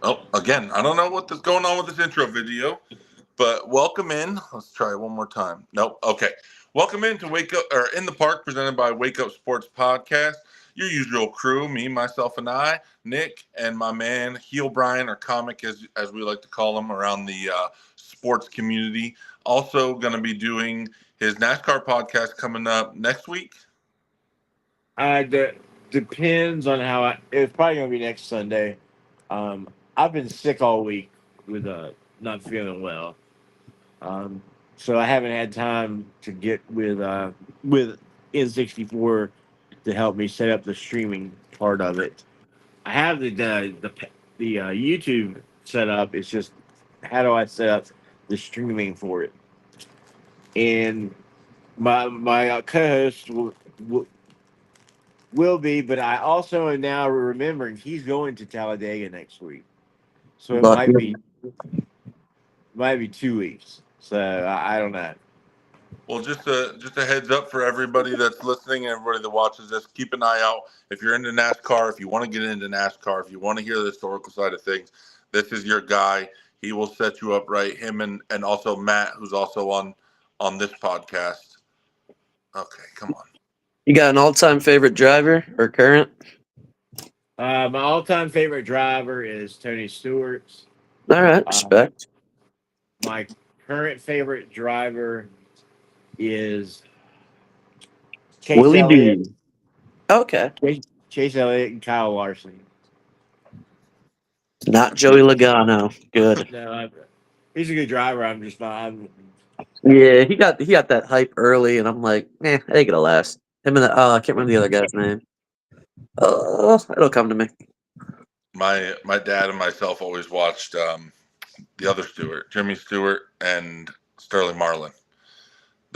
Oh, again, I don't know what's going on with this intro video, but welcome in. Let's try it one more time. Nope. Okay. Welcome in to Wake Up or In the Park, presented by Wake Up Sports Podcast. Your usual crew, me, myself, and I, Nick, and my man Heel Brian, or Comic, as we like to call him around the sports community. Also, going to be doing his NASCAR podcast coming up next week. Depends on how it's probably gonna be next Sunday. I've been sick all week with not feeling well. Um, so I haven't had time to get with N64 to help me set up the streaming part of it. I have the YouTube set up. It's just how do I set up the streaming for it? And my co-host will be, but I also am now remembering he's going to Talladega next week, so it But might be 2 weeks. So I don't know. Well, just a heads up for everybody that's listening and everybody that watches this. Keep an eye out if you're into NASCAR. If you want to get into NASCAR, if you want to hear the historical side of things, this is your guy. He will set you up right. Him and also Matt, who's also on this podcast. Okay, come on. you got an all-time favorite driver or current? My all-time favorite driver is Tony Stewart's. All right, Uh, respect. my current favorite driver is Chase Willie Elliott. D. Okay, Chase Elliott and Kyle Larson. not Joey Logano. Good. No, he's a good driver. I'm just not. Yeah, he got that hype early, and I'm like, I ain't gonna last. Him and I can't remember the other guy's name. Oh, it'll come to me. My dad and myself always watched the other Stewart, Jimmy Stewart and Sterling Marlin.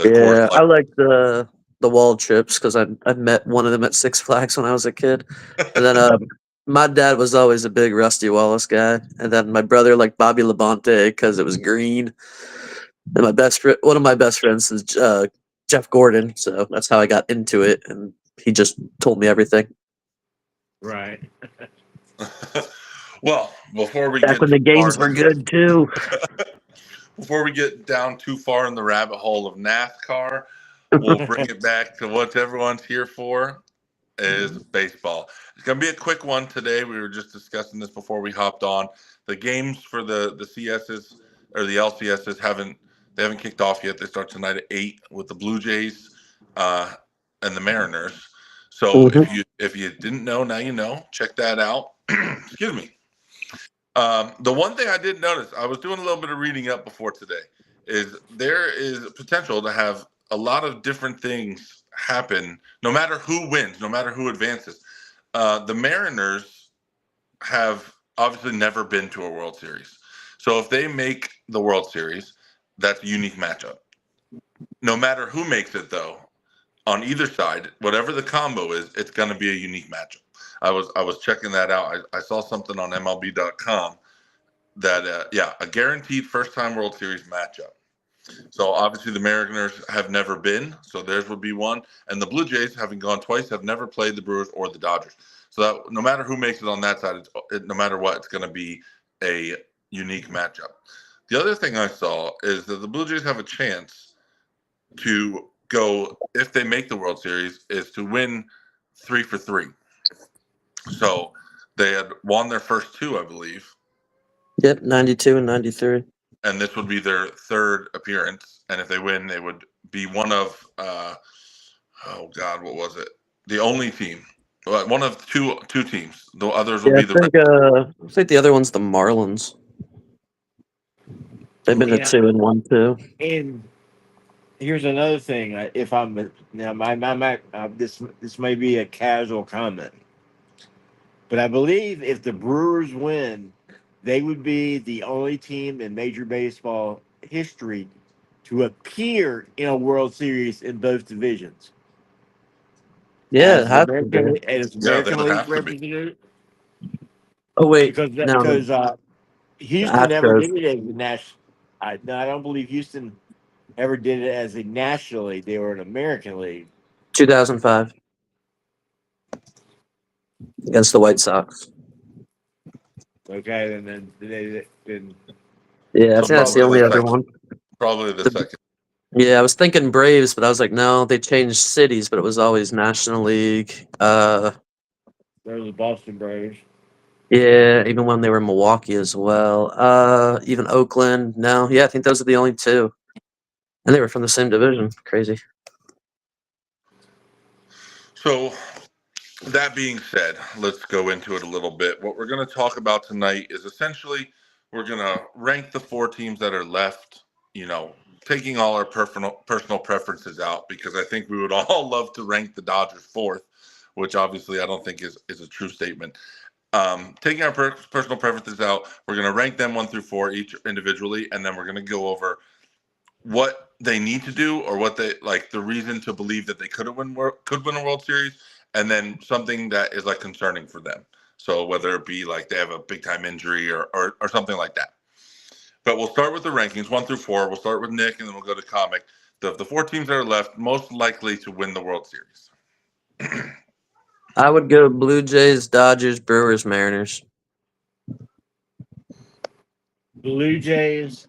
Yeah, I like the wall trips because I met one of them at Six Flags when I was a kid, and then my dad was always a big Rusty Wallace guy, and then my brother liked Bobby Labonte because it was green, and one of my best friends is Jeff Gordon, so that's how I got into it, and he just told me everything. Right. Well, before we Back get when the too far, games were good too. before we get down too far in the rabbit hole of NASCAR, we'll bring it back to what everyone's here for is baseball. It's going to be a quick one today. We were just discussing this before we hopped on. The games for the CSs or the LCSs haven't kicked off yet. They start tonight at 8 with the Blue Jays and the Mariners. So if you didn't know, now you know. Check that out. Excuse me. The one thing I did notice, I was doing a little bit of reading up before today, is there is potential to have a lot of different things happen, no matter who wins, no matter who advances. The Mariners have obviously never been to a World Series. So if they make the World Series, that's a unique matchup. No matter who makes it, though, on either side, whatever the combo is, it's going to be a unique matchup. I was checking that out. I saw something on MLB.com that a guaranteed first time World Series matchup. So obviously the Mariners have never been, so theirs would be one, and the Blue Jays, having gone twice, have never played the Brewers or the Dodgers. So that no matter who makes it on that side, no matter what, it's going to be a unique matchup. The other thing I saw is that the Blue Jays have a chance to go, if they make the World Series, is to win 3 for 3. So they had won their first two, I believe. Yep, 92 and 93. And this would be their third appearance. And if they win, they would be one of, oh God, what was it? The only team. One of two teams. The others will be the. I think the other one's the Marlins. They've been a 2 and 1 too. And here's another thing. If I'm now, this may be a casual comment, but I believe if the Brewers win, they would be the only team in Major Baseball history to appear in a World Series in both divisions. Yeah, as American would League have to be. representative. Oh wait, Because Houston never Astros. did it as a national. I don't believe Houston ever did it as a national league. They were an American League. 2005 against the White Sox. Okay, and then Yeah, I So think that's the probably only the other second. one. Probably the second. Yeah, I was thinking Braves, but I was like, no, they changed cities, but it was always National League. there's the Boston Braves. Yeah, even when they were in Milwaukee as well. Even Oakland. No, yeah, I think those are the only two, and they were from the same division. Crazy. So that being said, let's go into it a little bit. What we're going to talk about tonight is essentially we're going to rank the 4 teams that are left, taking all our personal preferences out, because I think we would all love to rank the Dodgers fourth, which obviously I don't think is a true statement. Taking our personal preferences out, we're going to rank them 1 through 4 each individually, and then we're going to go over what they need to do, or what they like, the reason to believe that they could win a World Series, and then something that is like concerning for them. So whether it be like they have a big time injury or something like that. But we'll start with the rankings 1 through 4. We'll start with Nick, and then we'll go to Comic. The 4 teams that are left most likely to win the World Series. I would go Blue Jays, Dodgers, Brewers, Mariners. Blue Jays.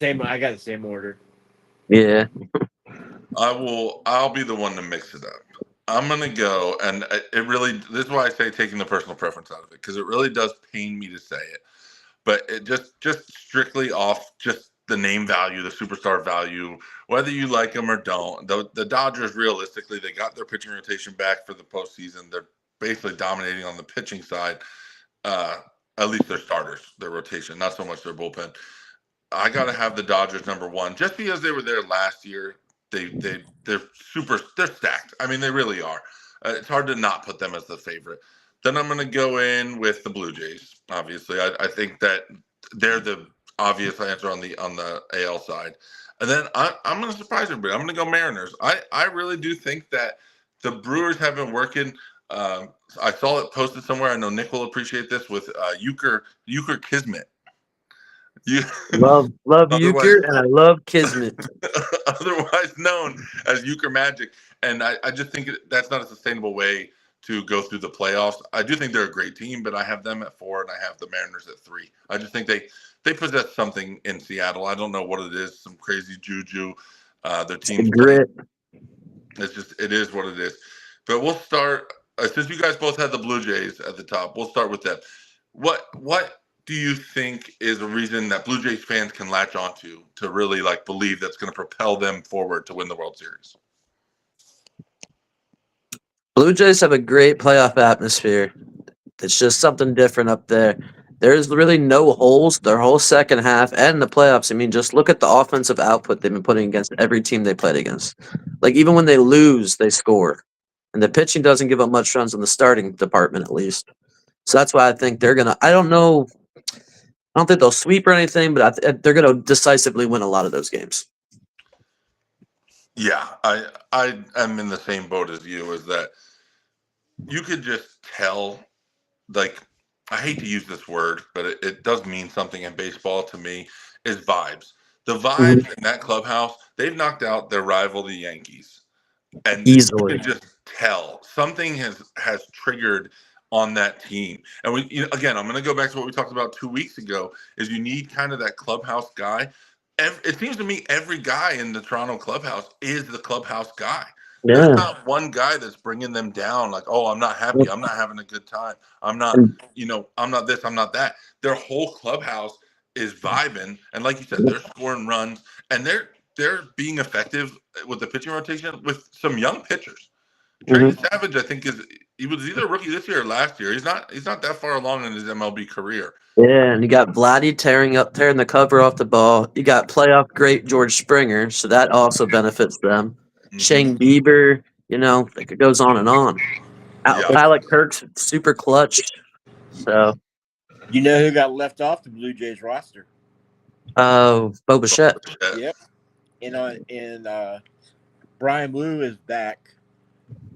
Same. I got the same order. Yeah. I'll be the one to mix it up. I'm gonna go, and this is why I say taking the personal preference out of it, because it really does pain me to say it, but it just strictly off just the name value, the superstar value, whether you like them or don't. The Dodgers, realistically, they got their pitching rotation back for the postseason. They're basically dominating on the pitching side. At least their starters, their rotation, not so much their bullpen. I got to have the Dodgers #1, just because they were there last year. They're stacked. I mean, they really are. It's hard to not put them as the favorite. Then I'm going to go in with the Blue Jays. Obviously, I think that they're the obvious answer on the AL side. And then I'm going to surprise everybody. I'm going to go Mariners. I really do think that the Brewers have been working. I saw it posted somewhere. I know Nick will appreciate this, with Euchre Kismet. You Love otherwise Euchre, and I love Kismet. otherwise known as Euchre Magic. And I just think that's not a sustainable way to go through the playoffs. I do think they're a great team, but I have them at 4 and I have the Mariners at 3. I just think they possess something in Seattle. I don't know what it is, some crazy juju. Their team's Grit. it is what it is. But we'll start, since you guys both had the Blue Jays at the top, we'll start with them. What do you think is a reason that Blue Jays fans can latch onto to really like believe that's going to propel them forward to win the World Series? Blue Jays have a great playoff atmosphere. It's just something different up there. There's really no holes their whole second half and the playoffs. I mean, just look at the offensive output they've been putting against every team they played against. Like, even when they lose, they score. And the pitching doesn't give up much runs in the starting department, at least. So that's why I think they're going to, I don't know, I don't think they'll sweep or anything, but they're going to decisively win a lot of those games. Yeah, I am in the same boat as you, is that you could just tell, like, I hate to use this word, but it does mean something in baseball to me, is vibes. The vibes in that clubhouse, they've knocked out their rival, the Yankees. And Easily. you can just tell something has triggered on that team. And again, I'm going to go back to what we talked about 2 weeks ago, is you need kind of that clubhouse guy. It seems to me every guy in the Toronto clubhouse is the clubhouse guy. Yeah. There's not one guy that's bringing them down, like, oh, I'm not happy, I'm not having a good time, I'm not this, I'm not that. Their whole clubhouse is vibing, and like you said, they're scoring runs, and they're being effective with the pitching rotation with some young pitchers. Trey Savage, I think, he was either a rookie this year or last year. He's not that far along in his MLB career. Yeah, and you got Vladdy tearing the cover off the ball. You got playoff great George Springer, so that also benefits them. Shane Bieber, it goes on and on. Alec Kirk's super clutch. So, you know who got left off the Blue Jays roster? Bo Bichette. Yep. And Brian Blue is back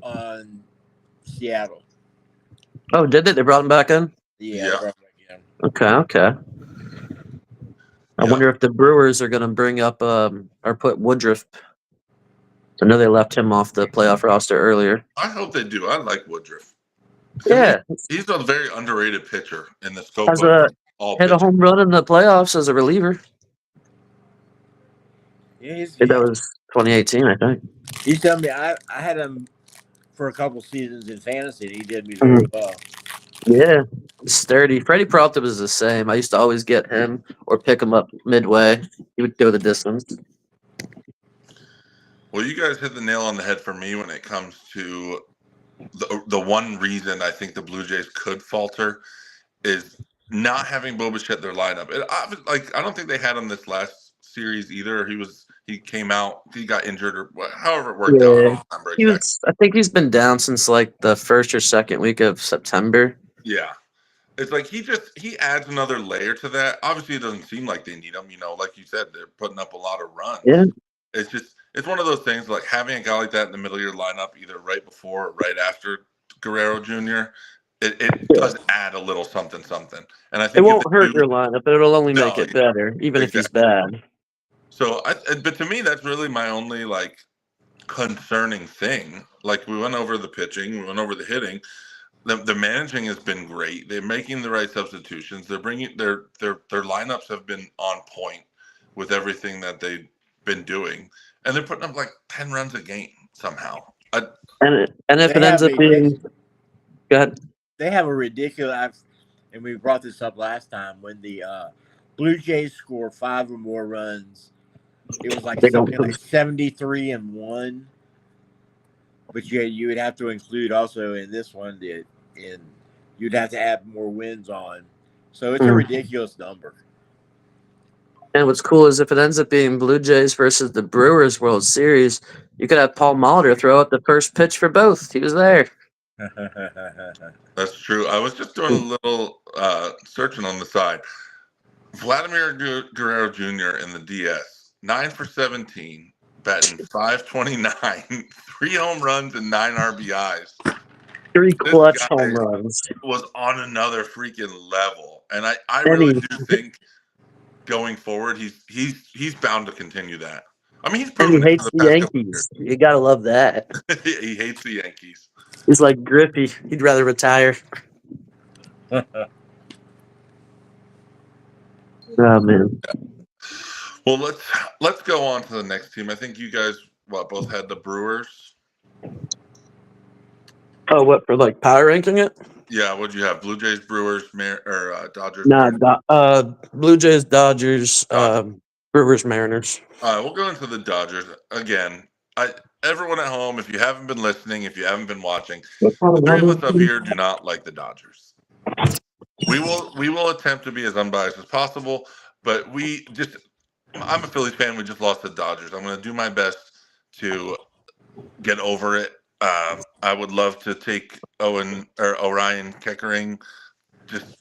on Seattle. Oh, did they? They brought him back in? Yeah. They brought him back in. Okay. I wonder if the Brewers are going to bring up or put Woodruff. I know they left him off the playoff roster earlier. I hope they do. I like Woodruff. Yeah, He's a very underrated pitcher in the scope has of a all hit a pitching. home run in the playoffs as a reliever. Yeah, That was 2018, I think. he's done me. I had him for a couple seasons in fantasy, and he did me very Mhm. well. Yeah, sturdy. Freddie Peralta was the same. I used to always get him or pick him up midway. He would go the distance. Well, you guys hit the nail on the head for me when it comes to the one reason I think the Blue Jays could falter is not having Bo Bichette their lineup. I don't think they had him this last series either. He came out, he got injured or however it worked out. I Yeah, don't remember he exactly. was. I think he's been down since like the first or second week of September. Yeah. It's like he adds another layer to that. Obviously, it doesn't seem like they need him. Like you said, they're putting up a lot of runs. Yeah, It's one of those things like having a guy like that in the middle of your lineup, either right before or right after Guerrero Jr. It does add a little something. And I it think if won't they hurt do, your lineup, but it'll only make no, it better, even if he's bad. So, but to me, that's really my only like concerning thing. Like we went over the pitching, we went over the hitting. The managing has been great. They're making the right substitutions. They're bringing their lineups have been on point with everything that they've been doing, and they're putting up like 10 runs a game somehow. And if They it ends have up being good, They have a ridiculous, and we brought this up last time when the Blue Jays score 5 or more runs. It was like they don't. something like 73-1. But you would have to include also in this one you'd have to add more wins on. So it's a ridiculous number. And what's cool is if it ends up being Blue Jays versus the Brewers World Series, you could have Paul Molitor throw out the first pitch for both. He was there. That's true. I was just doing a little searching on the side. Vladimir Guerrero Jr. in the DS, 9 for 17, batting 529, 3 home runs and 9 RBIs. 3 This clutch guy home runs. was on another freaking level, and I really do think going forward he's bound to continue that. I mean, he's proven And he it for hates the the past couple of Yankees. You gotta love that. years. He hates the Yankees. He's like Griffey. He'd rather retire. Oh man. Well, let's go on to the next team. I think you guys both had the Brewers. Oh, what for like power ranking it? Yeah, what'd you have? Blue Jays, Brewers, Dodgers? Nah, Blue Jays, Dodgers, Brewers, Mariners. All right, we'll go into the Dodgers again. Everyone at home, if you haven't been listening, if you haven't been watching, the 3 of us up here do not like the Dodgers. We will attempt to be as unbiased as possible, but I'm a Phillies fan. We just lost the Dodgers. I'm going to do my best to get over it. I would love to take Orion Keckering, just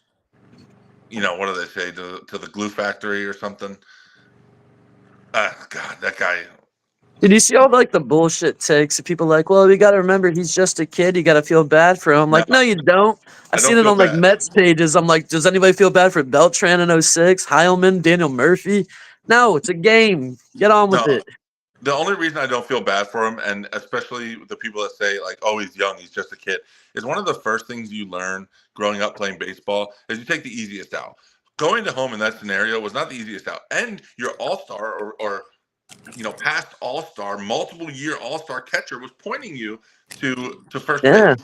what do they say, to the glue factory or something. God, that guy. Did you see all like the bullshit takes? People like, well, you got to remember he's just a kid. You got to feel bad for him. I'm like, no, you don't. I've seen it on like Mets pages. I'm like, does anybody feel bad for Beltran in 06, Heilman, Daniel Murphy? No, it's a game. Get on with it. The only reason I don't feel bad for him, and especially the people that say like, "Oh, he's young, he's just a kid," is one of the first things you learn growing up playing baseball is you take the easiest out. Going to home in that scenario was not the easiest out, and your all-star or past all-star, multiple-year all-star catcher was pointing you to first base.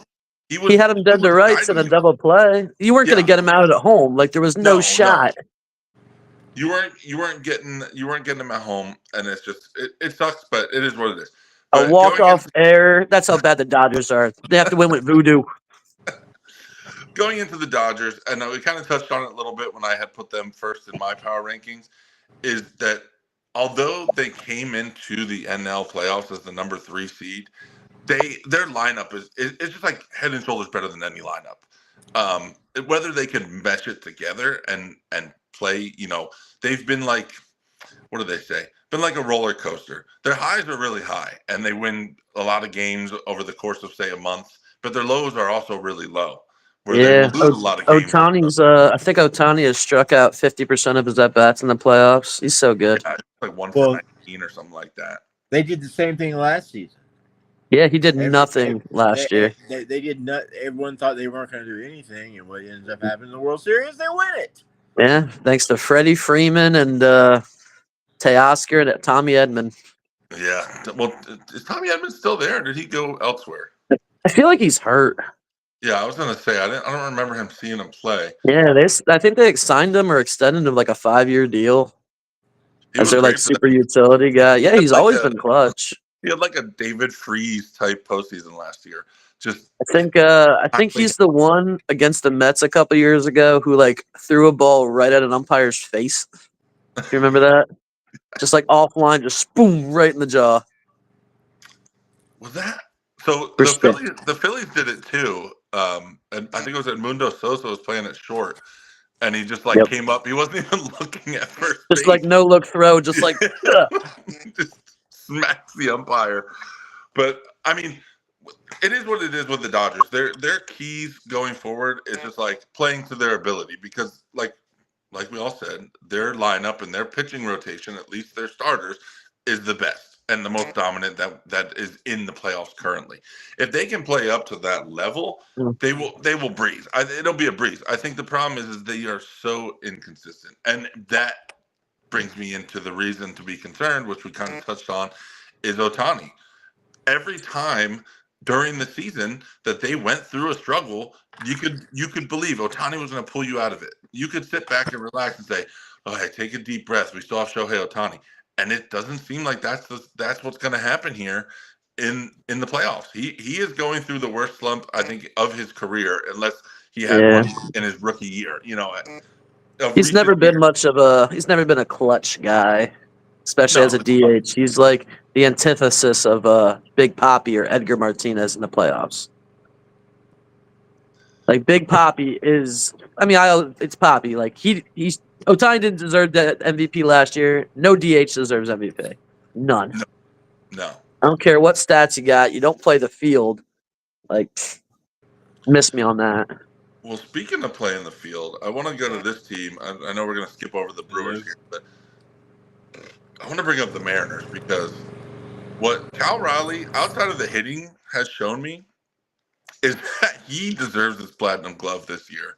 He had him dead to rights in a double play. You weren't going to get him out at home. Like there was no shot. No. You weren't getting him at home, and it's just it sucks, but it is what it is. But a walk-off error. That's how bad the Dodgers are. They have to win with voodoo. Going into the Dodgers, and we kind of touched on it a little bit when I had put them first in my power rankings, is that although they came into the NL playoffs as the number 3 seed, their lineup is just like head and shoulders better than any lineup. Whether they can mesh it together and play, they've been like, what do they say? Been like a roller coaster. Their highs are really high, and they win a lot of games over the course of, say, a month. But their lows are also really low. They lose a lot of games. Ohtani's, I think Ohtani has struck out 50% of his at-bats in the playoffs. He's so good. Yeah, like 1 for 19 or something like that. They did the same thing last season. Yeah, he did nothing last year. They did not. Everyone thought they weren't going to do anything, and what ends up happening in the World Series, they win it. Yeah, thanks to Freddie Freeman and Teoscar and Tommy Edman. Yeah. Well, is Tommy Edman still there? Or did he go elsewhere? I feel like he's hurt. Yeah, I was gonna say I don't remember him seeing him play. Yeah, I think they signed him or extended him like a 5-year deal as their like super utility guy. Yeah, he's always been clutch. He had like a David Freese type postseason last year. I think he's the one against the Mets a couple years ago who like threw a ball right at an umpire's face. Do you remember that? Just like offline, just boom, right in the jaw. Was that so? The Phillies did it too. And I think it was Edmundo Sosa was playing it short, and he just like came up. He wasn't even looking at first. Just base. Like no look throw, just like just smacks the umpire. But I mean, it is what it is with the Dodgers. Their keys going forward is just like playing to their ability because like we all said, their lineup and their pitching rotation, at least their starters, is the best and the most dominant that is in the playoffs currently. If they can play up to that level, they will breeze. It'll be a breeze. I think the problem is they are so inconsistent, and that brings me into the reason to be concerned, which we kind of touched on, is Ohtani. Every time during the season that they went through a struggle, you could believe Ohtani was going to pull you out of it. You could sit back and relax and say, "Oh, hey, take a deep breath. We still have Shohei Ohtani," and it doesn't seem like that's what's going to happen here in the playoffs. He is going through the worst slump I think of his career, unless he had one in his rookie year. You know, he's never been a clutch guy, especially as a DH. He's like the antithesis of Big Papi or Edgar Martinez in the playoffs. Like Big Papi is, it's Papi. Like Ohtani didn't deserve that MVP last year. No DH deserves MVP. None. No. I don't care what stats you got. You don't play the field. Like, miss me on that. Well, speaking of playing the field, I want to go to this team. I know we're going to skip over the Brewers here, but I want to bring up the Mariners because what Cal Raleigh, outside of the hitting, has shown me is that he deserves his platinum glove this year.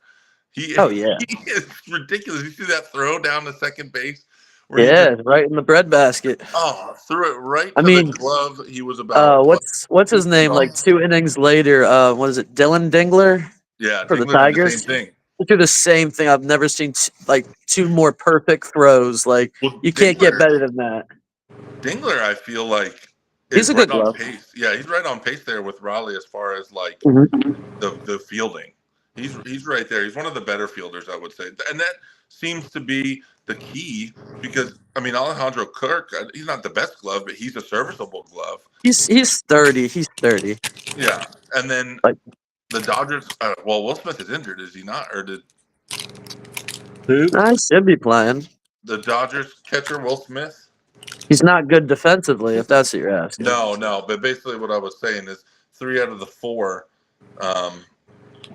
He is ridiculous. You see that throw down to second base? Right in the breadbasket. Oh, threw it right to the glove. He was about. What's his name? Like 2 innings later, what is it? Dylan Dingler? Yeah, for the Tigers. The same thing. Do the same thing. I've never seen like 2 more perfect throws. Like you can't get better than that. Dingler, I feel like he's a good glove. Pace. Yeah, he's right on pace there with Raleigh as far as like the fielding. He's right there. He's one of the better fielders, I would say, and that seems to be the key because Alejandro Kirk, he's not the best glove, but he's a serviceable glove. He's 30. He's 30. Yeah, and then the Dodgers. Will Smith is injured, is he not? Or did who? I should be playing. The Dodgers catcher Will Smith. He's not good defensively, if that's what you're asking. No. But basically, what I was saying is 3 out of the 4.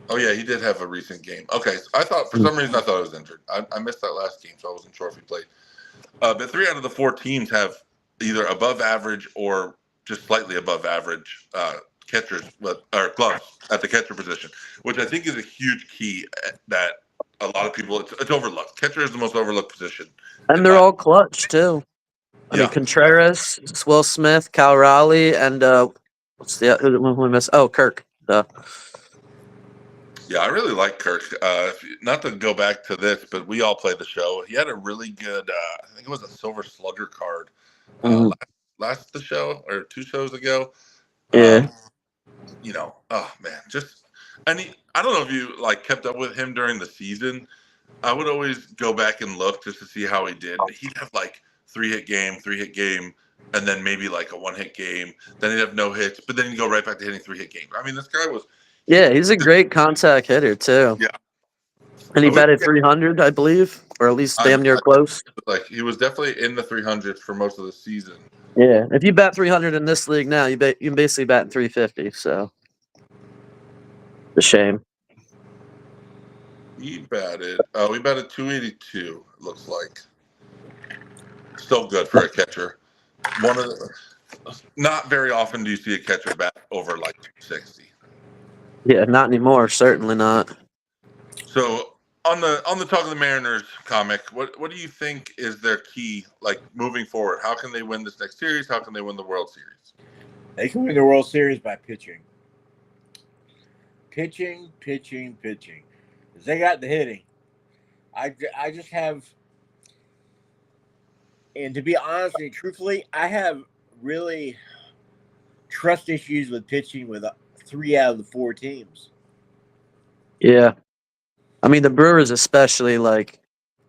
Oh yeah, he did have a recent game. Okay, so I thought for some reason I thought he was injured. I missed that last game, so I wasn't sure if he played. But 3 out of the 4 teams have either above average or just slightly above average catchers or gloves at the catcher position, which I think is a huge key that a lot of people it's overlooked. Catcher is the most overlooked position, and they're all clutch too. I mean, Contreras, Will Smith, Cal Raleigh, and what's the other one we missed? Oh, Kirk. Yeah, I really like Kirk. Not to go back to this, but we all played the show. He had a really good, I think it was a Silver Slugger card last the show or 2 shows ago. Yeah. Oh man, I don't know if you like kept up with him during the season. I would always go back and look just to see how he did. He'd have like 3-hit game, and then maybe like a 1-hit game. Then he'd have no hits, but then he'd go right back to hitting 3-hit games. I mean, this guy was. Yeah, he's a great contact hitter too. Yeah, and he batted 300, I believe, or at least damn near close. Like he was definitely in the 300s for most of the season. Yeah, if you bat 300 in this league now, you can basically bat 350. So, a shame. We batted 282. It looks like still good for a catcher. not very often do you see a catcher bat over like 260. Yeah, not anymore. Certainly not. So on the Talk of the Mariners comic, what do you think is their key, like moving forward? How can they win this next series? How can they win the World Series? They can win the World Series by pitching. Pitching. Because they got the hitting. I just have, and to be honest and truthfully, I have really trust issues with pitching with 3 out of the 4 teams. Yeah. I mean, the Brewers especially, like,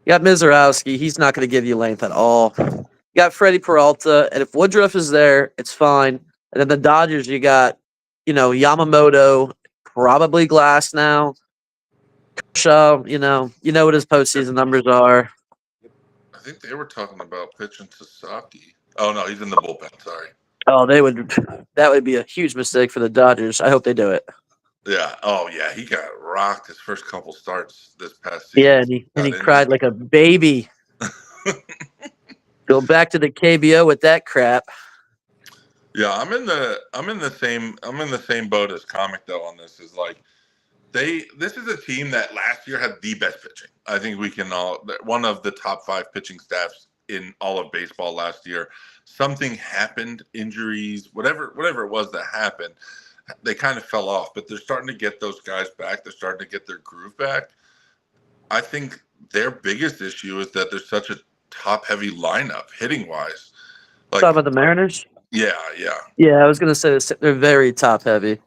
you got Mizorowski. He's not going to give you length at all. You got Freddie Peralta, and if Woodruff is there, it's fine. And then the Dodgers, you got, Yamamoto, probably Glass now. Kershaw, you know what his postseason numbers are. I think they were talking about pitching Sasaki. Oh no, he's in the bullpen. Sorry. Oh, that would be a huge mistake for the Dodgers. I hope they do it. Yeah. Oh yeah, he got rocked his first couple starts this past season. Yeah, and he cried like a baby. Go back to the KBO with that crap. Yeah, I'm in the same boat as Comic though on this. Is like this is a team that last year had the best pitching. I think we can one of the top 5 pitching staffs in all of baseball last year. Something happened, injuries, whatever it was that happened. They kind of fell off, but they're starting to get those guys back. They're starting to get their groove back. I think their biggest issue is that there's such a top-heavy lineup, hitting-wise. Like, talking about the Mariners? Yeah. Yeah, I was going to say they're very top-heavy.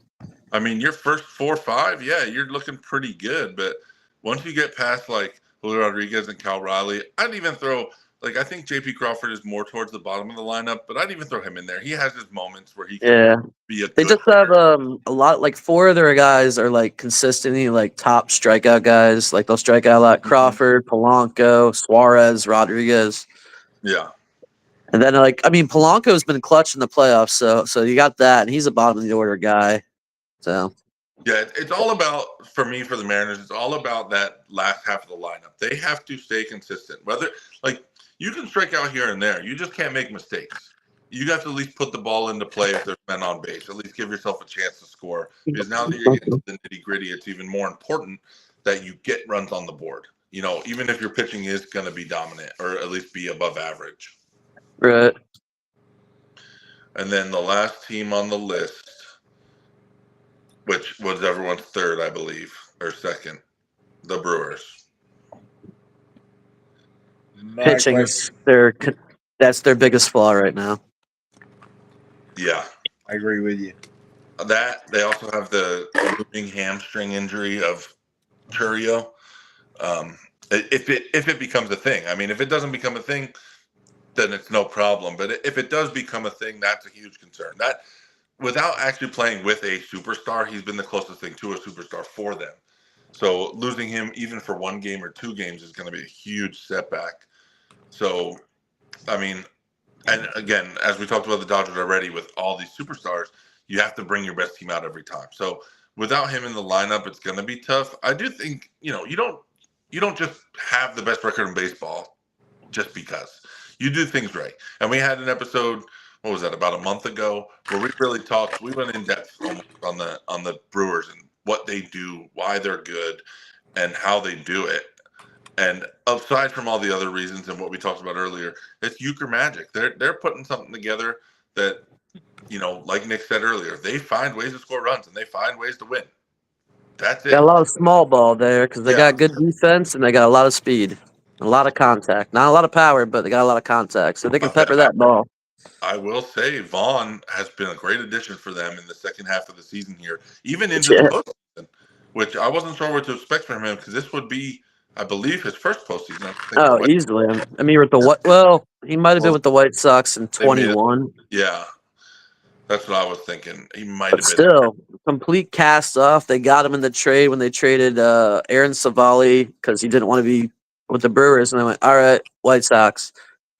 I mean, your first 4 or 5, yeah, you're looking pretty good. But once you get past, like, Julio Rodriguez and Cal Riley, I'd even throw – like, I think J.P. Crawford is more towards the bottom of the lineup, but I'd even throw him in there. He has his moments where he can be a good They just have a lot, like 4 of their guys are like consistently like top strikeout guys. Like they'll strike out a lot. Crawford, Polanco, Suarez, Rodriguez. Yeah. And then Polanco's been clutch in the playoffs, so you got that, and he's a bottom of the order guy. So yeah, it's all about, for me, for the Mariners, it's all about that last half of the lineup. They have to stay consistent. Whether like you can strike out here and there, you just can't make mistakes. You have to at least put the ball into play if there's men on base. At least give yourself a chance to score. Because now that you're getting to the nitty gritty, it's even more important that you get runs on the board. Even if your pitching is going to be dominant or at least be above average. Right. And then the last team on the list, which was everyone's third, I believe, or second, the Brewers. Pitching's that's their biggest flaw right now. Yeah, I agree with you. That they also have the looming hamstring injury of Churio. If it becomes a thing, I mean, if it doesn't become a thing, then it's no problem. But if it does become a thing, that's a huge concern. That without actually playing with a superstar, he's been the closest thing to a superstar for them. So losing him even for 1 game or 2 games is going to be a huge setback. So, I mean, and again, as we talked about the Dodgers already, with all these superstars, you have to bring your best team out every time. So without him in the lineup, it's going to be tough. I do think, you don't just have the best record in baseball just because. You do things right. And we had an episode, what was that, about a month ago, where we really talked, we went in depth on the Brewers and what they do, why they're good, and how they do it. And aside from all the other reasons and what we talked about earlier, it's euchre magic. They're putting something together that, like Nick said earlier, they find ways to score runs and they find ways to win. That's it. Got a lot of small ball there because they got good defense and they got a lot of speed, a lot of contact. Not a lot of power, but they got a lot of contact, so they can pepper that ball. I will say Vaughn has been a great addition for them in the second half of the season here, even into the postseason, which I wasn't sure what to expect from him because this would be, I believe, his first postseason. Oh, easily. I mean, with the well, he might have been with the White Sox in 21. Yeah, that's what I was thinking. He might have been. Still, complete cast off. They got him in the trade when they traded Aaron Savali because he didn't want to be with the Brewers, and they went, all right, White Sox.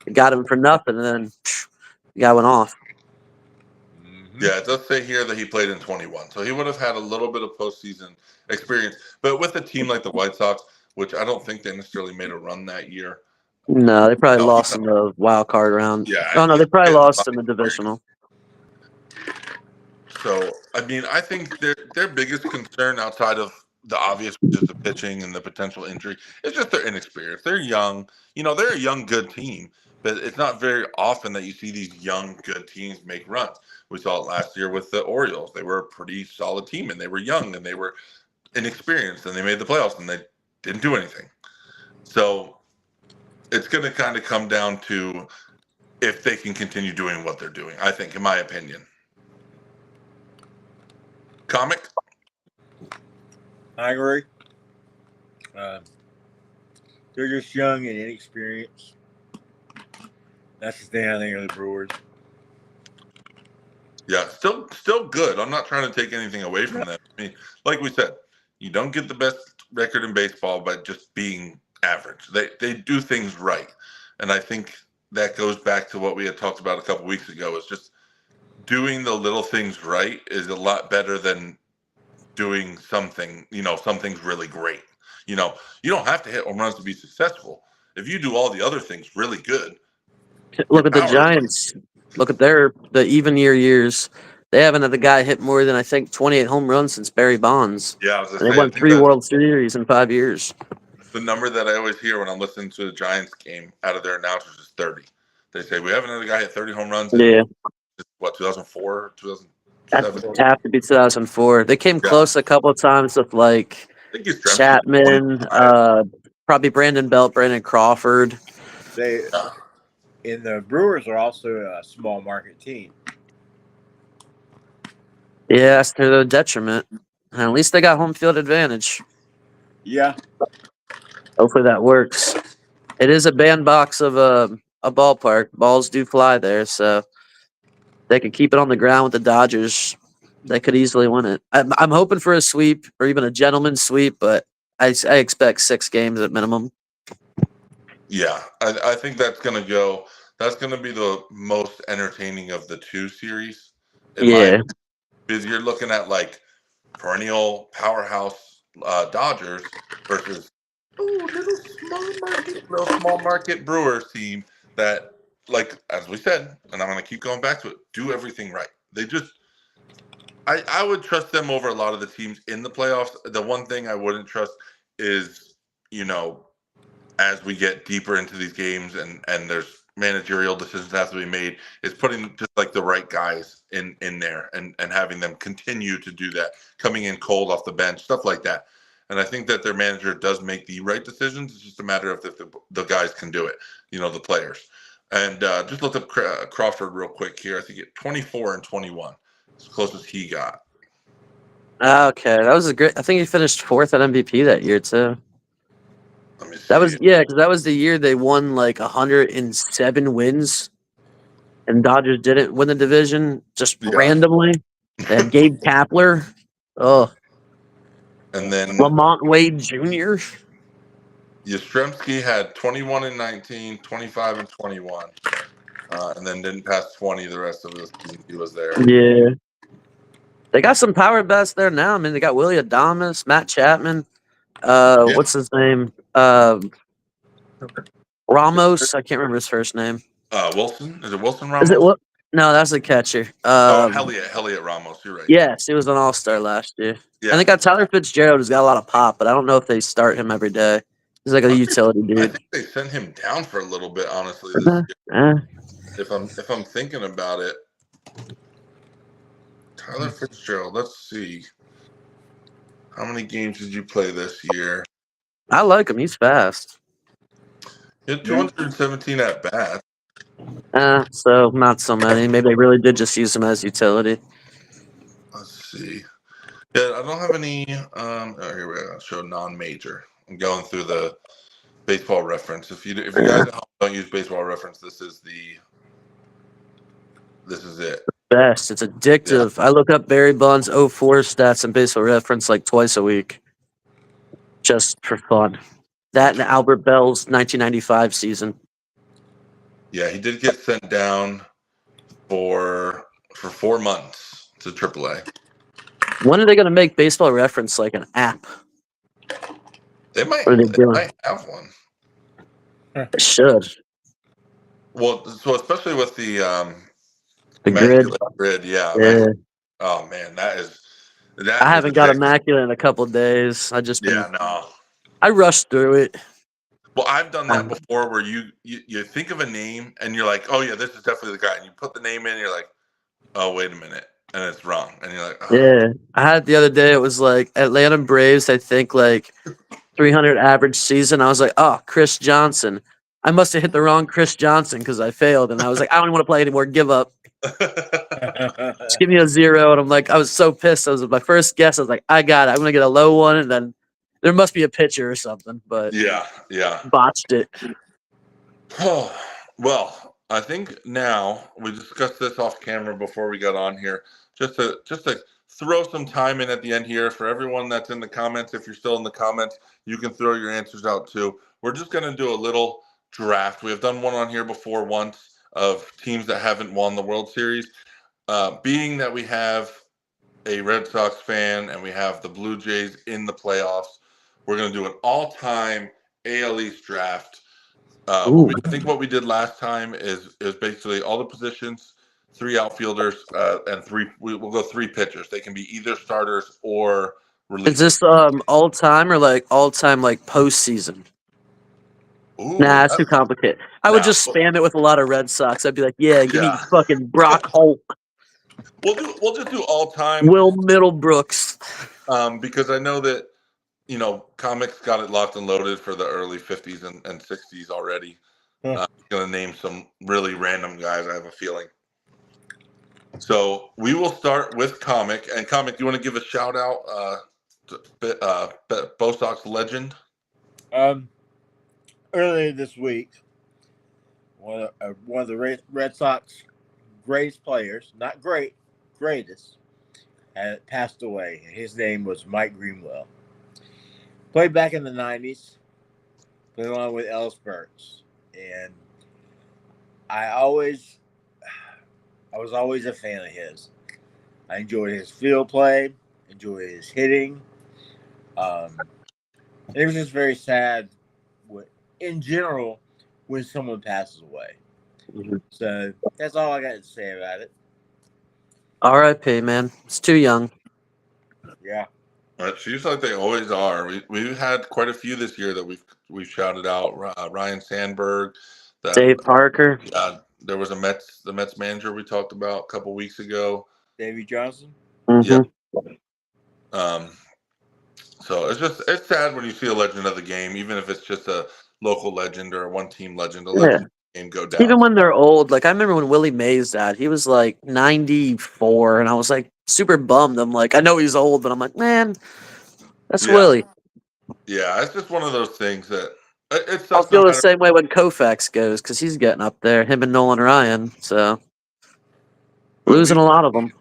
They got him for nothing, and then the guy went off. Yeah, it does say here that he played in 21, so he would have had a little bit of postseason experience. But with a team like the White Sox, which I don't think they necessarily made a run that year. No, they probably lost in the wild card round. Yeah. Oh, no, they probably lost in the divisional. So, I mean, I think their biggest concern outside of the obvious, which is the pitching and the potential injury, is just their inexperience. They're young. They're a young, good team, but it's not very often that you see these young, good teams make runs. We saw it last year with the Orioles. They were a pretty solid team, and they were young, and they were inexperienced, and they made the playoffs, and they didn't do anything. So it's going to kind of come down to if they can continue doing what they're doing, I think, in my opinion. Comic? I agree. They're just young and inexperienced. That's the thing I think of the Brewers. Yeah, still good. I'm not trying to take anything away from them. I mean, like we said, you don't get the best record in baseball by just being average. They do things right. And I think that goes back to what we had talked about a couple weeks ago, is just doing the little things right is a lot better than doing something really great. You don't have to hit home runs to be successful. If you do all the other things really good. Look at the Giants. Look at the even years. They haven't had the guy hit more than, I think, 28 home runs since Barry Bonds. Yeah, they won 3 World Series in 5 years. The number that I always hear when I'm listening to the Giants game out of their announcers is 30. They say we haven't had a guy hit 30 home runs in 2004, 2007? Have to be 2004. They came close a couple of times with Chapman, probably Brandon Belt, Brandon Crawford. And the Brewers are also a small market team. Yeah, that's to their detriment. And at least they got home field advantage. Yeah. Hopefully that works. It is a bandbox of a ballpark. Balls do fly there, so they could keep it on the ground with the Dodgers. They could easily win it. I'm hoping for a sweep or even a gentleman's sweep, but I expect 6 games at minimum. Yeah, I think that's going to be the most entertaining of the 2 series. Because you're looking at perennial powerhouse Dodgers versus little small market Brewers team that, as we said, and I'm going to keep going back to it, do everything right. They just, I would trust them over a lot of the teams in the playoffs. The one thing I wouldn't trust is, as we get deeper into these games and there's managerial decisions that have to be made, is putting just the right guys in there and having them continue to do that, coming in cold off the bench, stuff like that. And I think that their manager does make the right decisions. It's just a matter of if the guys can do it, the players. And just looked up Crawford real quick here. I think 24 and 21, as close as he got. Okay, that was I think he finished 4th at MVP that year too. Let me see. Because that was the year they won 107 wins, and Dodgers didn't win the division randomly. They had Gabe Kapler. Oh. And then Lamont Wade Jr. Yastrzemski had 21 and 19, 25 and 21, and then didn't pass 20 the rest of the season he was there. Yeah. They got some power bats there now. I mean, they got Willie Adames, Matt Chapman. What's his name? Ramos. I can't remember his first name. Wilson? Is it Wilson Ramos? No, that's the catcher. Elliot Ramos. You're right. Yes, he was an all-star last year. Yeah. And they got Tyler Fitzgerald, who's got a lot of pop, but I don't know if they start him every day. He's like a utility dude. I think they sent him down for a little bit, honestly, this year. If I'm thinking about it, Tyler Fitzgerald. Let's see. How many games did you play this year? I like him. He's fast. He had 217 at bats. So not so many. Maybe they really did just use him as utility. Let's see. Yeah, I don't have any. Here we go. Show non-major. I'm going through the baseball reference. If you guys at home don't use baseball reference, this is it. Best. It's addictive. Yeah. I look up Barry Bonds 04 stats and baseball reference twice a week, just for fun. That and Albert Bell's 1995 season. Yeah, he did get sent down for 4 months to AAA. When are they going to make baseball reference an app? They might have one. They should. Well, so especially with the grid. Grid, yeah. Oh man, that I is haven't a got pick. Immaculate in a couple of days. Yeah, no. I rushed through it. Well, I've done that Um, before where you think of a name and you're like, oh yeah, this is definitely the guy. And you put the name in and you're like, oh, wait a minute. And it's wrong. And you're like, oh. Yeah, I had the other day. It was like Atlanta Braves. I think like 300 average season. I was like, oh, Chris Johnson. I must have hit the wrong Chris Johnson because I failed, and I was like, I don't even want to play anymore. Give up. Just give me a 0. And I'm like, I was so pissed. That was my first guess. I was like, I got it. I'm gonna get a low one, and then there must be a pitcher or something. But Yeah, yeah. botched it. Oh, well, I think now we discussed this off camera before we got on here. Just to throw some time in at the end here for everyone that's in the comments. If you're still in the comments, you can throw your answers out too. We're just going to do a little draft. We have done one on here before once of teams that haven't won the World Series. Being that we have a Red Sox fan and we have the Blue Jays in the playoffs, we're going to do an all-time AL East draft. I think what we did last time is basically all the positions, 3 outfielders, and we'll go 3 pitchers. They can be either starters or relievers. Is this all time or like all time like postseason? Ooh, Nah, it's too complicated. I would just spam it with a lot of Red Sox. I'd be like, yeah, give me fucking Brock Holt. We'll just do all time. Will Middlebrooks. Because I know that Comics got it locked and loaded for the early 50s and 60s already. I'm going to name some really random guys, I have a feeling. So we will start with Comic. And Comic, do you want to give a shout out to Bo Sox legend? Earlier this week, one of the Red Sox greatest players, not greatest, had passed away. His name was Mike Greenwell. Played back in the 90s, played along with Ellis Burns. And I was always a fan of his. I enjoyed his field play, enjoyed his hitting. It was just very sad, in general, when someone passes away. Mm-hmm. So that's all I got to say about it. R.I.P. man, it's too young. Yeah. It seems like they always are. We've had quite a few this year that we've shouted out. Ryan Sandberg, Dave Parker. There was the Mets manager we talked about a couple weeks ago. Davey Johnson. Mm-hmm. Yeah. So it's sad when you see a legend of the game, even if it's just a local legend or a one-team legend. A legend of the game go down. Even when they're old, like I remember when Willie Mays died, he was like 94, and I was like super bummed. I'm like, I know he's old, but I'm like, man, that's Willie. Yeah, it's just one of those things that I'll feel the same way when Koufax goes because he's getting up there. Him and Nolan Ryan, so losing a lot of them.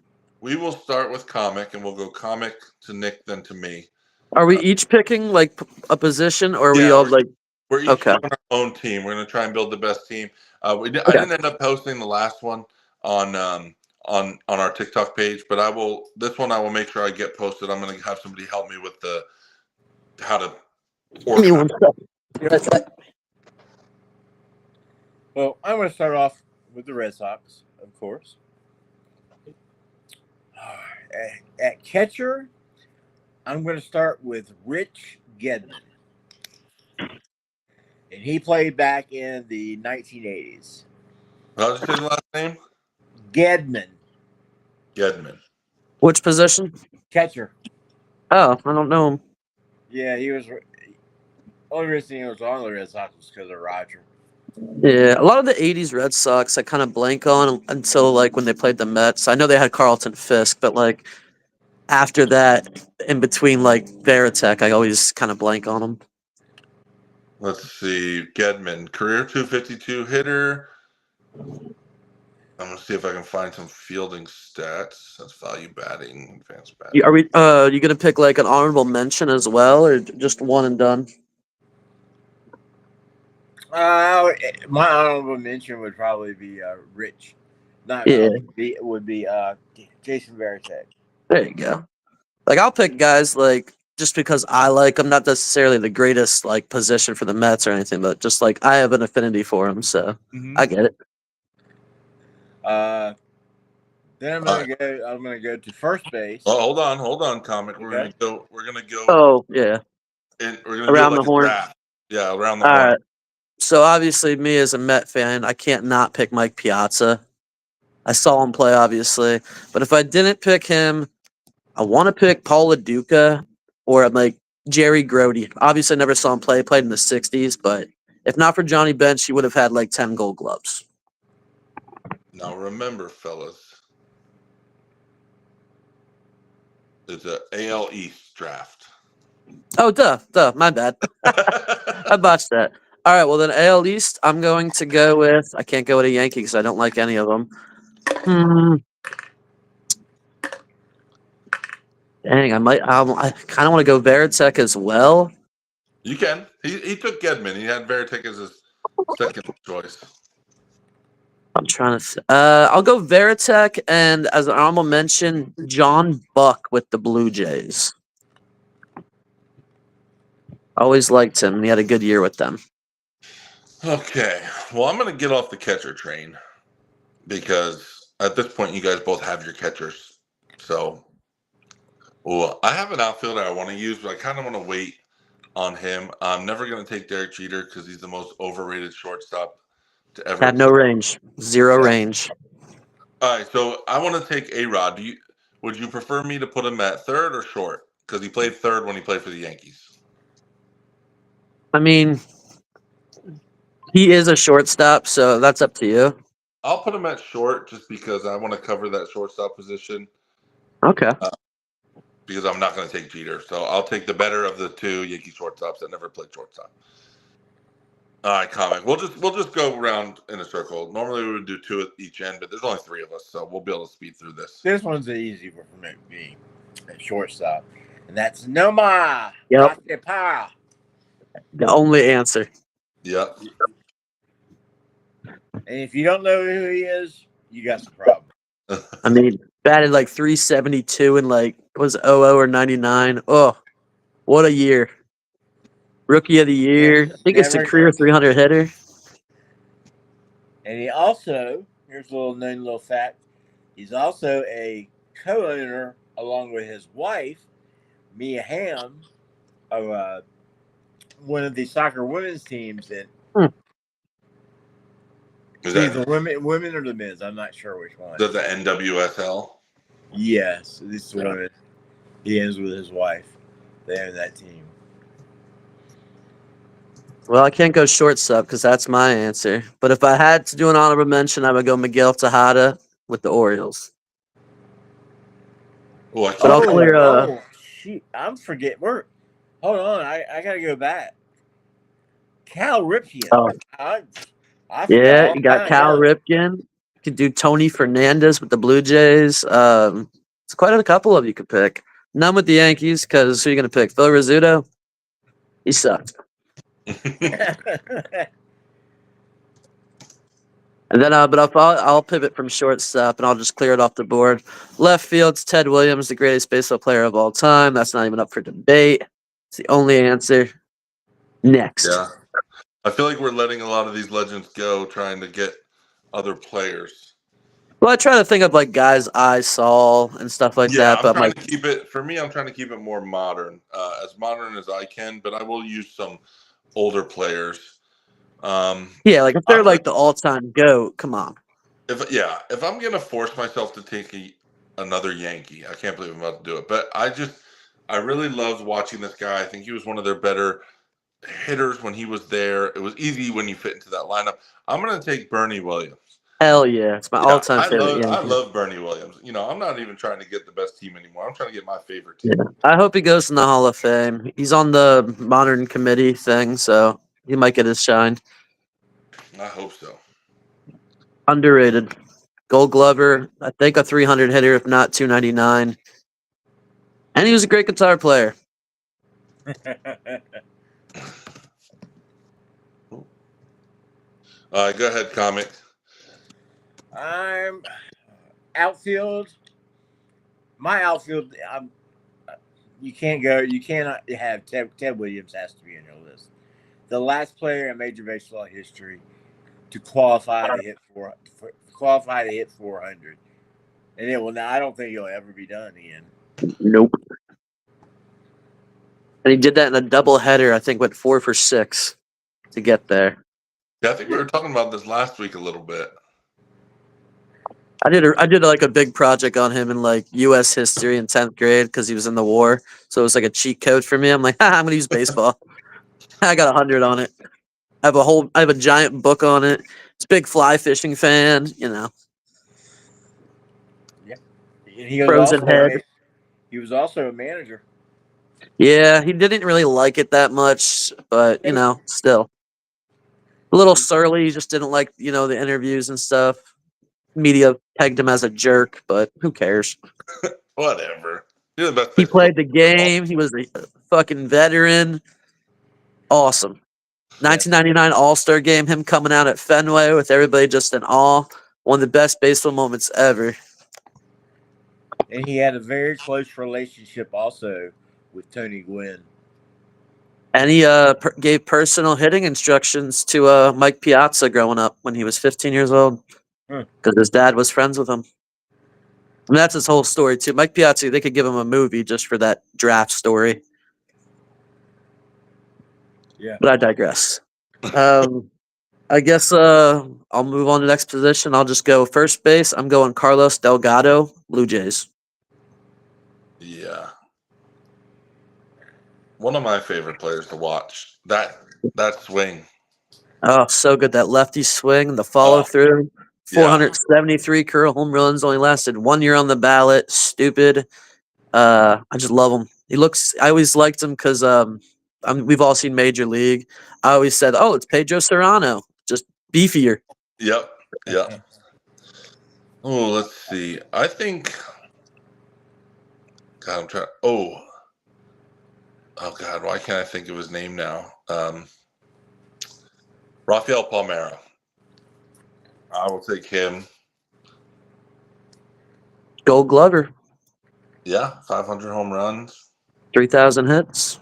We will start with Comic, and we'll go Comic to Nick, then to me. Are we each picking like a position, or are we all like? We're each on our own team. We're going to try and build the best team. I didn't end up posting the last one on our TikTok page, but I will. This one I will make sure I get posted. I'm going to have somebody help me with how to organize. Well, I'm going to start off with the Red Sox, of course. At catcher, I'm going to start with Rich Gedman. And he played back in the 1980s. How did you say the last name? Gedman. Which position? Catcher. Oh, I don't know him. Yeah, he was. Only reason he was on the Red Sox was because of Roger. Yeah, a lot of the 80s Red Sox I kind of blank on until like when they played the Mets. I know they had Carlton Fisk, but like after that, in between like Veritek, I always kind of blank on them. Let's see. Gedman, career 252 hitter. I'm going to see if I can find some fielding stats. That's value batting, advanced batting. Are we you going to pick like an honorable mention as well, or just one and done? My honorable mention would probably be Rich. It would be Jason Veritek. There you go. Like I'll pick guys like just because I like them, not necessarily the greatest like position for the Mets or anything, but just like I have an affinity for them, so I get it. Then I'm gonna go to first base. Oh, hold on, comic. We're gonna go. We're gonna go. Oh yeah, And we're gonna do around like the horn. draft. Yeah, around the All horn. right. So obviously, me as a Met fan, I can't not pick Mike Piazza. I saw him play, obviously, but if I didn't pick him, I want to pick Paul Duca or like Jerry Grody. Obviously, I never saw him play. Played in the '60s, but if not for Johnny Bench, he would have had like 10 Gold Gloves. Now remember, fellas, it's a AL East draft. Oh, duh. My bad. I botched that. All right, well then AL East, I'm going to go with. I can't go with a Yankee because I don't like any of them. Dang, I kind of want to go Veritek as well. You can. He took Gedman. He had Veritek as his second choice. I'm trying to. I'll go Veritek and as an honorable mention, John Buck with the Blue Jays. Always liked him. And he had a good year with them. Okay. Well, I'm going to get off the catcher train because at this point, you guys both have your catchers. So, well, I have an outfielder I want to use, but I kind of want to wait on him. I'm never going to take Derek Jeter because he's the most overrated shortstop to ever. Had no range. Zero range. All right. So I want to take A-Rod. Would you prefer me to put him at third or short? Because he played third when he played for the Yankees. I mean, he is a shortstop, so that's up to you. I'll put him at short just because I want to cover that shortstop position. Okay. Because I'm not going to take Jeter. So I'll take the better of the two Yankee shortstops that never played shortstop. All right, comic. We'll just go around in a circle. Normally we would do two at each end, but there's only three of us, so we'll be able to speed through this. This one's the easy one for me at shortstop, and that's Noma. Yep. Patepa. The only answer. Yep. And if you don't know who he is, you got some problems. I mean, batted like 372 and like was 00 or 99. Oh, what a year! Rookie of the year. I think it's a career 300 hitter. And he also, here's a little fact, he's also a co-owner along with his wife, Mia Hamm, of one of the soccer women's teams. And Is that the women or the men's? I'm not sure which one. the NWSL? Yes, this is women. He ends with his wife. They own that team. Well, I can't go shortstop because that's my answer. But if I had to do an honorable mention, I would go Miguel Tejada with the Orioles. But I'll clear. Shoot, I'm forgetting. Hold on, I gotta go back. Cal Ripken. Oh. Yeah, you got Cal Ripken. You could do Tony Fernandez with the Blue Jays. It's quite a couple of you could pick. None with the Yankees because who are you going to pick? Phil Rizzuto? He sucked. And then, but I'll pivot from shortstop and I'll just clear it off the board. Left field's Ted Williams, the greatest baseball player of all time. That's not even up for debate. It's the only answer. Next. Yeah. I feel like we're letting a lot of these legends go, trying to get other players. Well, I try to think of like guys I saw and stuff like that. But I'm trying to keep it more modern, as modern as I can. But I will use some older players. Yeah, like if they're like the all-time GOAT, come on. If I'm gonna force myself to take another Yankee, I can't believe I'm about to do it. But I really loved watching this guy. I think he was one of their better hitters when he was there. It was easy when you fit into that lineup. I'm gonna take Bernie Williams. Hell yeah, it's my all-time favorite. I love Bernie Williams. You know, I'm not even trying to get the best team anymore. I'm trying to get my favorite team. Yeah. I hope he goes in the Hall of Fame. He's on the modern committee thing, so he might get his shine. I hope so. Underrated. Gold Glover, I think a 300 hitter, if not 299. And he was a great guitar player. Go ahead, comic. I'm outfield. My outfield. You cannot have Ted Williams has to be in your list. The last player in Major Baseball history to qualify to hit 400, And it will. Now, I don't think he'll ever be done again. Nope. And he did that in a doubleheader. I think went 4 for 6 to get there. Yeah, I think we were talking about this last week a little bit. I did like a big project on him in like U.S. history in 10th grade because he was in the war. So it was like a cheat code for me. I'm like, I'm gonna use baseball. I got 100 on it. I have a giant book on it. It's a big fly fishing fan. Yeah. And he was Frozen head. He was also a manager. Yeah, he didn't really like it that much, but still a little surly. He just didn't like the interviews and stuff. Media pegged him as a jerk, but who cares? Whatever. You're the best. He played the game. He was a fucking veteran. Awesome. 1999 All-Star game, him coming out at Fenway with everybody just in awe. One of the best baseball moments ever. And he had a very close relationship also with Tony Gwynn. And he gave personal hitting instructions to Mike Piazza growing up when he was 15 years old because his dad was friends with him. And that's his whole story, too. Mike Piazza, they could give him a movie just for that draft story. Yeah. But I digress. I guess I'll move on to the next position. I'll just go first base. I'm going Carlos Delgado, Blue Jays. Yeah. One of my favorite players to watch. That swing. Oh, so good. That lefty swing, the follow through. 473 career home runs, only lasted 1 year on the ballot. Stupid. I just love him. I always liked him because we've all seen Major League. I always said, it's Pedro Serrano, just beefier. Yep. Oh, let's see. I think. God, I'm trying. Oh God, why can't I think of his name now? Rafael Palmeiro. I will take him. Gold Glover. Yeah, 500 home runs. 3,000 hits.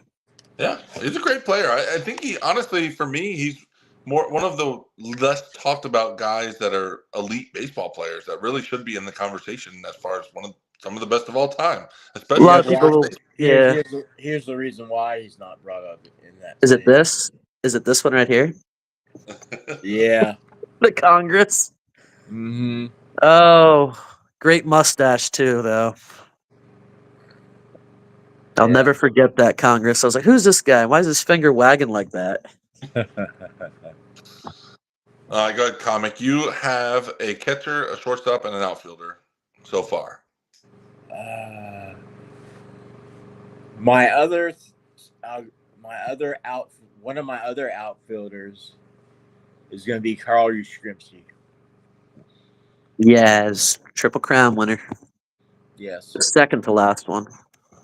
Yeah, he's a great player. I think he, honestly, for me, he's one of the less talked about guys that are elite baseball players that really should be in the conversation as far as some of the best of all time. Especially a lot of people. Yeah. Here's the reason why he's not brought up in that. Is it this? Is it this one right here? Yeah. The Congress. Mm-hmm. Oh, great mustache too, though. I'll never forget that Congress. I was like, "Who's this guy? Why is his finger wagging like that?" Go ahead, Comic. You have a catcher, a shortstop, and an outfielder so far. One of my other outfielders is going to be Carl Yastrzemski. Yes, Triple Crown winner. Yes, the second to last one.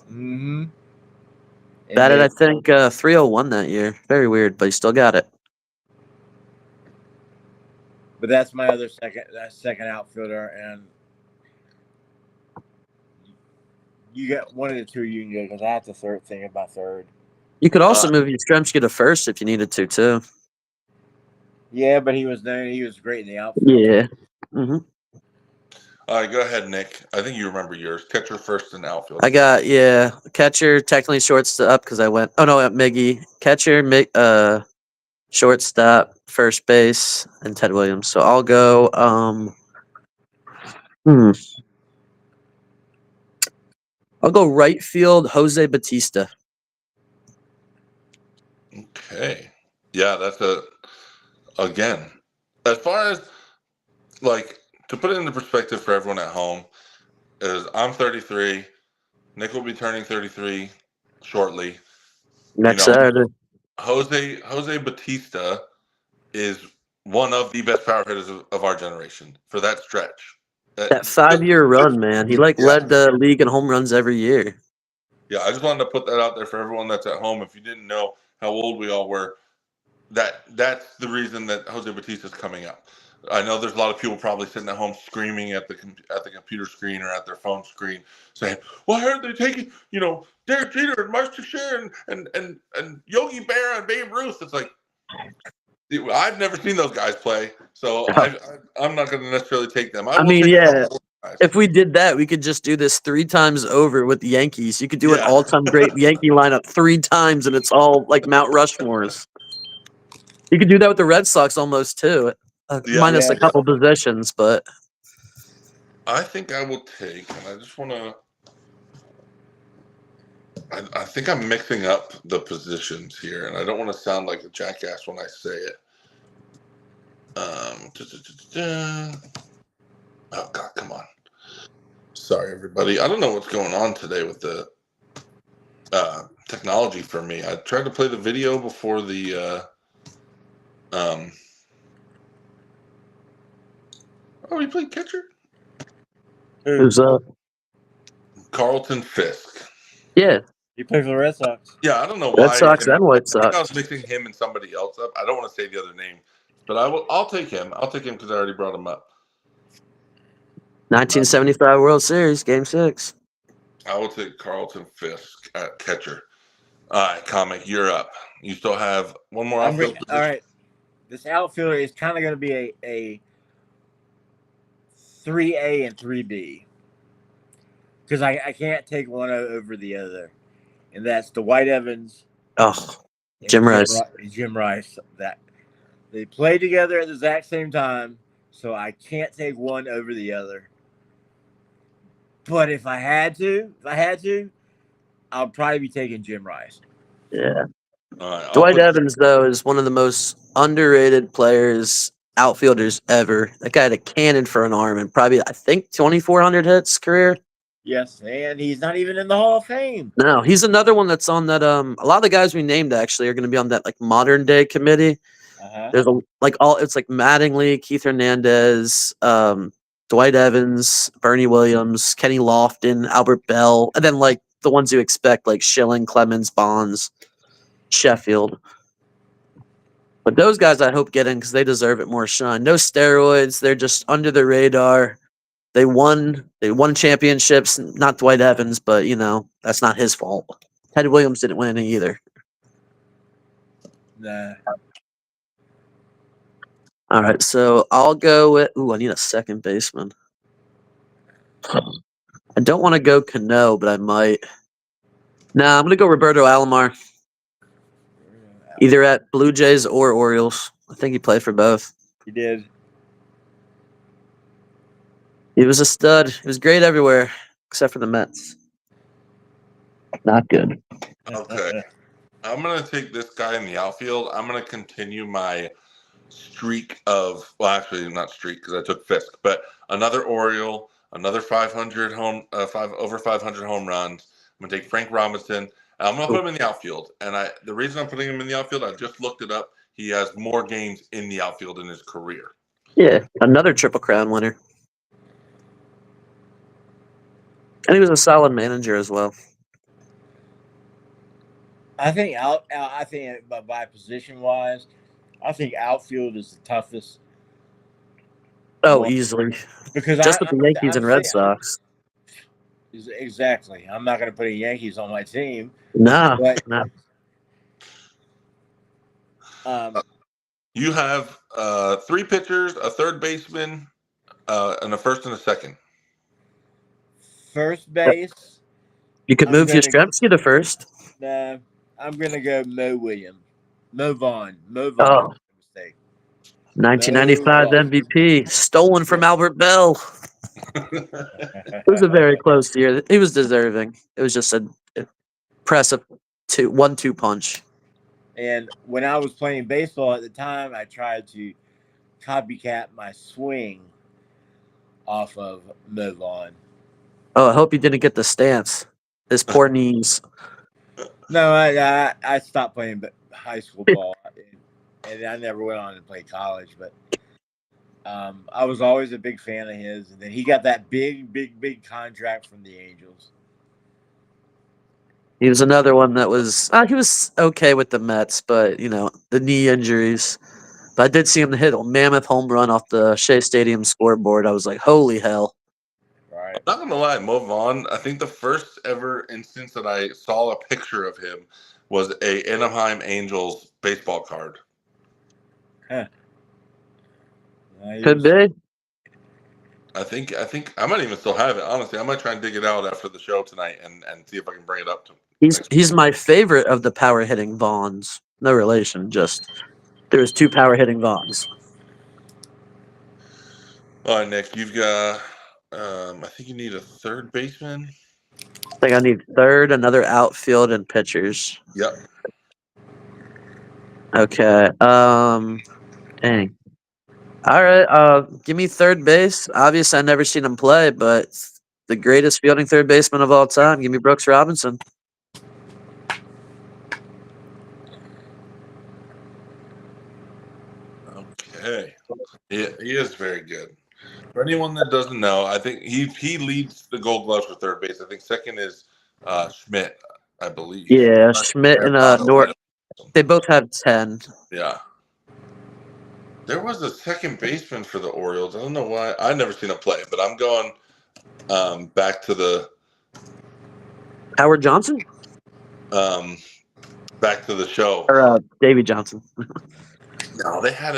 Mm-hmm. Batted, I think, 301 that year. Very weird, but he still got it. But that's my other second outfielder, and you get one of the two you can get because I have to think about third. You could also move Yastrzemski to first if you needed to, too. Yeah, but he was great in the outfield. Yeah. Mm-hmm. All right, go ahead, Nick. I think you remember yours. Catcher first and outfield. I got, catcher, technically shortstop because I went, Miggy. Catcher, shortstop, first base, and Ted Williams. So I'll go, I'll go right field, Jose Batista. Okay. Yeah, that's again, as far as, to put it into perspective for everyone at home, is I'm 33. Nick will be turning 33 shortly. Next Saturday. Jose Batista is one of the best power hitters of our generation for that stretch. That 5-year run, man. He led the league in home runs every year. Yeah, I just wanted to put that out there for everyone that's at home. If you didn't know how old we all were, that's the reason that Jose Batista is coming up. I know there's a lot of people probably sitting at home screaming at the computer screen or at their phone screen, saying, "Why aren't they taking Derek Jeter and Mark Teixeira and Yogi Berra and Babe Ruth?" It's like, I've never seen those guys play, so I'm not going to necessarily take them. if we did that, we could just do this 3 times over with the Yankees. You could do an Yeah. all-time great Yankee lineup 3 times, and it's all like Mount Rushmores. You could do that with the Red Sox almost too, minus a couple positions. But I think I will take, and I just want to. I think I'm mixing up the positions here, and I don't want to sound like a jackass when I say it. Oh God, come on! Sorry, everybody. I don't know what's going on today with the technology for me. I tried to play the video before the. Oh, he played catcher. who's Carlton Fisk. Yeah, He played for the Red Sox. Yeah, I don't know Red why. Sox and White I think I Sox. was mixing him and somebody else up. I don't want to say the other name, but I'll take him. I'll take him because I already brought him up. 1975 World Series, Game 6. I will take Carlton Fisk at catcher. All right, Comic, you're up. You still have one more outfield position. All right. This outfielder is kind of going to be a 3A and 3B. Because I can't take one over the other. And that's Dwight Evans. Oh, Jim Rice. Jim Rice. That they played together at the exact same time, so I can't take one over the other. But if I had to, I'll probably be taking Jim Rice. Yeah. Right, Dwight Evans, though, is one of the most underrated players, outfielders ever. That guy had a cannon for an arm and probably, I think, 2,400 hits career. Yes, and he's not even in the Hall of Fame. No, he's another one that's on that. A lot of the guys we named actually are going to be on that like modern day committee. There's it's like Mattingly, Keith Hernandez, Dwight Evans, Bernie Williams, Kenny Lofton, Albert Bell, and then like the ones you expect like Schilling, Clemens, Bonds, Sheffield. But those guys I hope get in because they deserve it more shine. No steroids. They're just under the radar. They won championships. Not Dwight Evans, but that's not his fault. Ted Williams didn't win any either. Nah. All right, so I'll go with. I need a second baseman. I don't want to go Cano, but I might. Nah, I'm gonna go Roberto Alomar. Either at Blue Jays or Orioles. I think he played for both. He did. He was a stud. He was great everywhere except for the Mets. Not good. Okay. I'm going to take this guy in the outfield. I'm going to continue my streak of, well, actually not streak because I took Fisk, but another Oriole, another 500 over 500 home runs. I'm going to take Frank Robinson. And I'm going to put him in the outfield. And the reason I'm putting him in the outfield, I just looked it up. He has more games in the outfield in his career. Yeah, another Triple Crown winner. And he was a solid manager as well. I think by position wise, I think outfield is the toughest. Oh, easily. Because just with the Yankees and Red Sox. Exactly. I'm not going to put any Yankees on my team. No. You have 3 pitchers, a third baseman, and a first and a second. First base. You could move Yastrzemski to first. Nah, I'm going to go Mo Williams. Mo Vaughn. Oh. 1995 MVP, stolen from Albert Bell. It was a very close year. He was deserving. It was just a impressive 1-2 punch. And when I was playing baseball at the time, I tried to copycat my swing off of Mo Vaughn. Oh, I hope you didn't get the stance. His poor knees. No, I stopped playing high school ball, and I never went on to play college. But I was always a big fan of his. And then he got that big contract from the Angels. He was another one that was he was okay with the Mets, but the knee injuries. But I did see him hit a mammoth home run off the Shea Stadium scoreboard. I was like, holy hell. Right. I'm not going to lie, Mo Vaughn, I think the first ever instance that I saw a picture of him was a Anaheim Angels baseball card. Huh. Could be. I think I might even still have it. Honestly, I might try and dig it out after the show tonight and see if I can bring it up to. He's my favorite of the power hitting Vaughns. No relation, just there's 2 power hitting Vaughns. All right, Nick, you've got. I think you need a third baseman. I think I need third, another outfield, and pitchers. Yep. Okay. Dang. All right. Give me third base. Obviously, I've never seen him play, but the greatest fielding third baseman of all time. Give me Brooks Robinson. Okay. Yeah, he is very good. For anyone that doesn't know, I think he leads the Gold Gloves for third base. I think second is Schmidt, I believe. Yeah, Schmidt and North. They both have 10. Yeah. There was a second baseman for the Orioles. I don't know why. I've never seen him play, but I'm going back to the Howard Johnson? back to the show. Or Davy Johnson. No, they had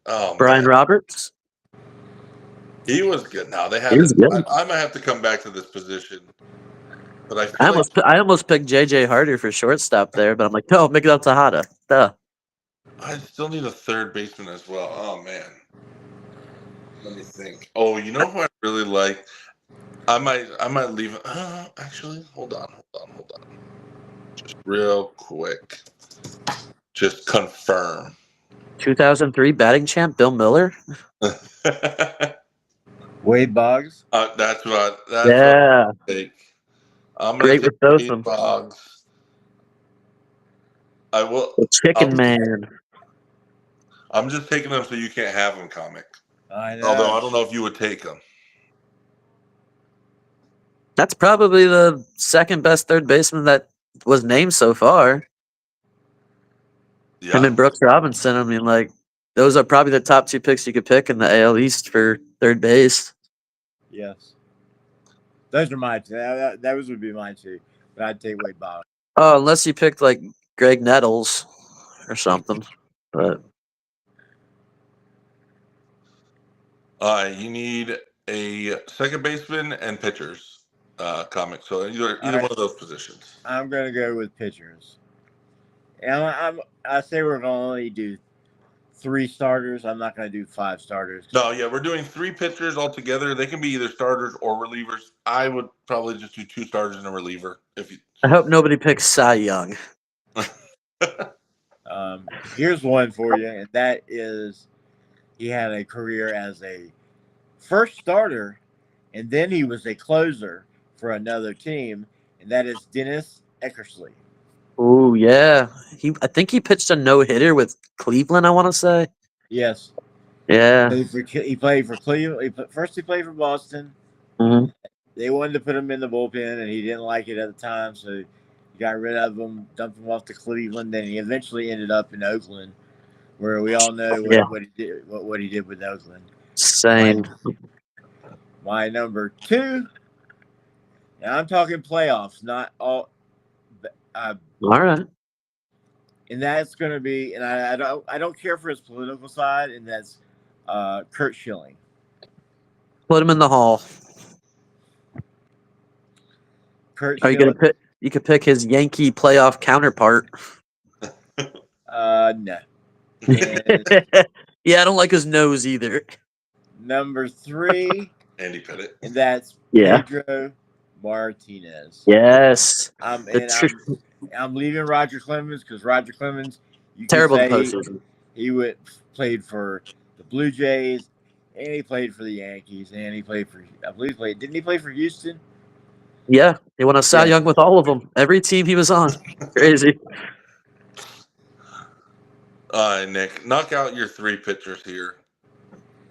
a Brian Roberts? He was good. Now they had. I might have to come back to this position, but I almost picked J.J. Harder for shortstop there, but I'm like, no, Miguel Tejada. Duh. I still need a third baseman as well. Oh man, let me think. Oh, you know who I really like? I might leave. Actually, hold on. Just real quick. Just confirm. 2003 batting champ Bill Miller. Wade Boggs. That's what. That's yeah. What I take. I'm gonna Great take with both Wade them. Boggs. I will. The Chicken Man. I'm just taking them so you can't have them, comic. I know. Although I don't know if you would take them. That's probably the second best third baseman that was named so far. Yeah. Him and Brooks Robinson. I mean, like, those are probably the top 2 picks you could pick in the AL East for third base. Yes. Those are mine. Those would be mine too. But I'd take Wade Boggs. Oh, unless you picked like Greg Nettles or something. But You need a second baseman and pitchers, comic. So either one of those positions. I'm gonna go with pitchers. And I say we're gonna only do 3 starters. I'm not gonna do 5 starters. No, yeah, we're doing 3 pitchers altogether. They can be either starters or relievers. I would probably just do 2 starters and a reliever. I hope nobody picks Cy Young. Here's one for you, and that is he had a career as a first starter, and then he was a closer for another team, and that is Dennis Eckersley. Oh yeah, I think he pitched a no-hitter with Cleveland. I want to say. Yes. Yeah. He played for Cleveland. First, he played for Boston. Mm-hmm. They wanted to put him in the bullpen, and he didn't like it at the time, so he got rid of him, dumped him off to Cleveland. Then he eventually ended up in Oakland, where we all know what he did with Oakland. Same. My number 2. Now I'm talking playoffs, not all. All right. And that's going to be, and I don't care for his political side, and that's Kurt Schilling. Put him in the hall. Kurt Are you gonna pick? You could pick his Yankee playoff counterpart. No. Yeah, I don't like his nose either. Number 3, Andy Pettit, and that's Yeah. Pedro Martinez. Yes. I'm leaving Roger Clemens because Roger Clemens, you Terrible can say postseason. he played for the Blue Jays, and he played for the Yankees, and he played for, I believe, didn't he play for Houston? Yeah, he won a Cy Young with all of them. Every team he was on. Crazy. Nick, knock out your 3 pitchers here.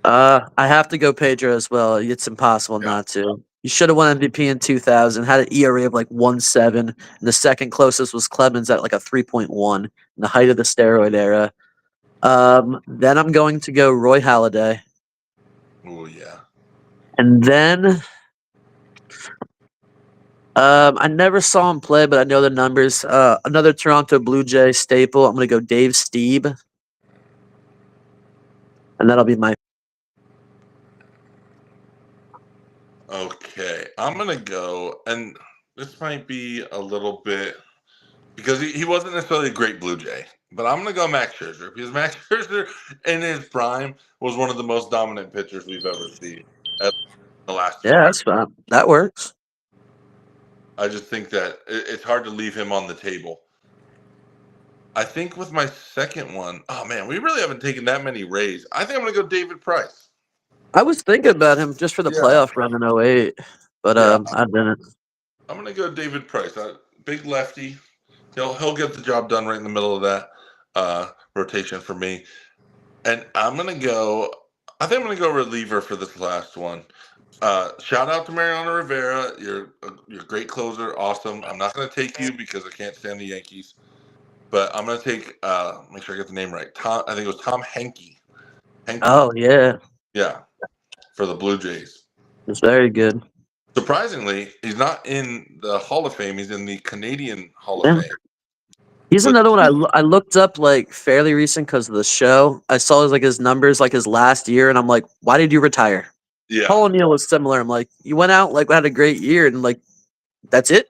I have to go Pedro as well. It's impossible not to. You should have won MVP in 2000. Had an ERA of like 1.7, and the second closest was Clemens at like a 3.1 in the height of the steroid era. Then I'm going to go Roy Halladay. Oh yeah. And then I never saw him play, but I know the numbers. Another Toronto Blue Jay staple. I'm going to go Dave Stieb. And that'll be my. I'm gonna go, and this might be a little bit because he wasn't necessarily a great Blue Jay, but I'm gonna go Max Scherzer because Max Scherzer in his prime was one of the most dominant pitchers we've ever seen at the last 2 Yeah, years. that's fine. That works. I just think that it's hard to leave him on the table. I think with my second one, oh man, we really haven't taken that many Rays. I think I'm gonna go David Price. I was thinking about him just for the playoff run in 08, but I didn't. I'm gonna go David Price. Big lefty. He'll get the job done right in the middle of that rotation for me. And I'm gonna go. I think I'm gonna go reliever for this last one. Shout out to Mariano Rivera. You're a great closer. Awesome. I'm not gonna take you because I can't stand the Yankees, but I'm gonna take. Make sure I get the name right. Tom. I think it was Tom Henke. Oh yeah, Yeah, for the Blue Jays. it's very good. Surprisingly, he's not in the Hall of Fame. He's in the Canadian Hall of Fame. He's But- another one I looked up like fairly recent because of the show. I saw his numbers like his last year, and I'm like, why did you retire? Yeah. Paul O'Neill was similar. I'm like, you went out like had a great year, and like that's it.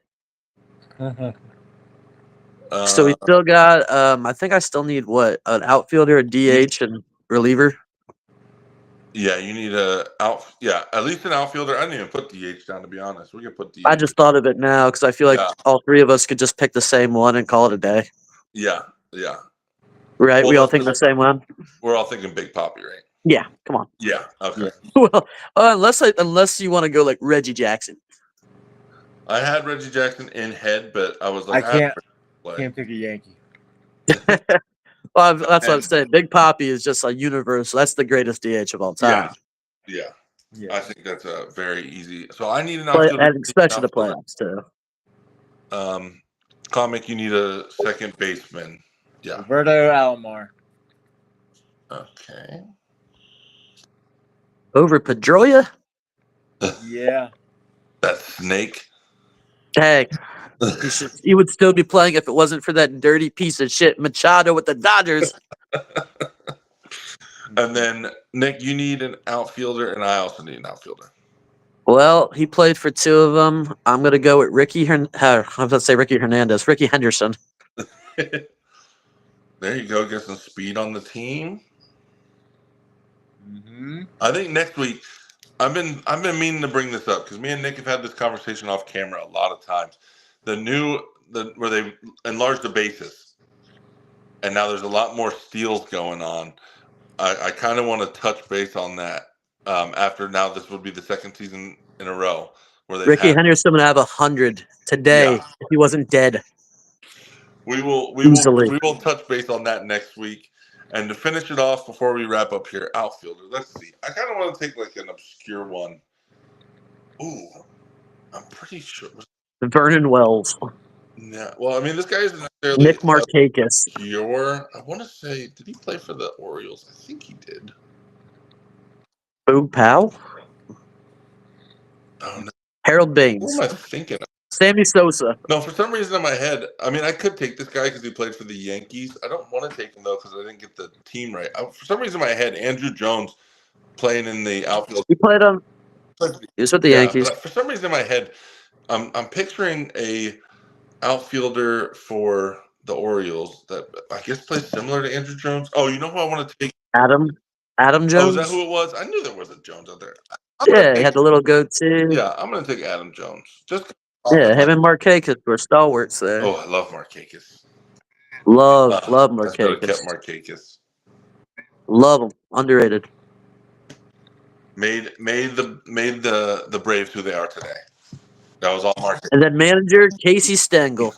So we still got. I think I still need what an outfielder, a DH, and reliever. Yeah, you need at least an outfielder. I didn't even put DH down, to be honest. We can put DH. I just thought of it now because I feel like all three of us could just pick the same one and call it a day. Yeah. Right? Well, We all think the same one. We're all thinking Big Papi, right? Yeah. Come on. Yeah. Okay. Well, unless you want to go like Reggie Jackson. I had Reggie Jackson in head, but I was like, I can't pick a Yankee. Well, that's what I'm saying. Big Papi is just a universal. That's the greatest DH of all time. Yeah. Yeah. I think that's a very easy. So I need an But, outfielder. and especially the playoffs too. Comic, you need a second baseman. Yeah. Roberto Alomar. Okay. Over Pedroia? Yeah. That snake. Hey, he would still be playing if it wasn't for that dirty piece of shit Machado with the Dodgers. And then Nick, you need an outfielder, and I also need an outfielder. Well, he played for two of them. I'm gonna go with Ricky Hernandez, Ricky Henderson. There you go. Get some speed on the team. Mm-hmm. I think next week. I've been meaning to bring this up because me and Nick have had this conversation off camera a lot of times. Where they enlarged the bases, and now there's a lot more steals going on. I kind of want to touch base on that. After now, this would be the second season in a row where Ricky Henderson would have 100 today if he wasn't dead. We will touch base on that next week. And to finish it off before we wrap up here, outfielder. Let's see. I kind of want to take like an obscure one. Ooh, I'm pretty sure. Vernon Wells. Yeah. Well, I mean, this guy isn't necessarily Nick Markakis. obscure. I want to say, did he play for the Orioles? I think he did. Boog Powell? Oh, no. Harold Baines. Who am I thinking of? Sammy Sosa. No, for some reason in my head, I mean, I could take this guy because he played for the Yankees. I don't want to take him, though, because I didn't get the team right. For some reason in my head, Andrew Jones playing in the outfield. He played on. He was with the Yankees. But for some reason in my head, I'm picturing a outfielder for the Orioles that I guess plays similar to Andrew Jones. Oh, you know who I want to take? Adam Jones. Oh, is that who it was? I knew there was a Jones out there. He had the little goatee. Yeah, I'm going to take Adam Jones. Him and Markakis were stalwarts there. Oh, I love Markakis. Love I Markakis. should have kept Markakis. Love him. Underrated. Made the Braves who they are today. That was all Markakis. And then manager Casey Stengel.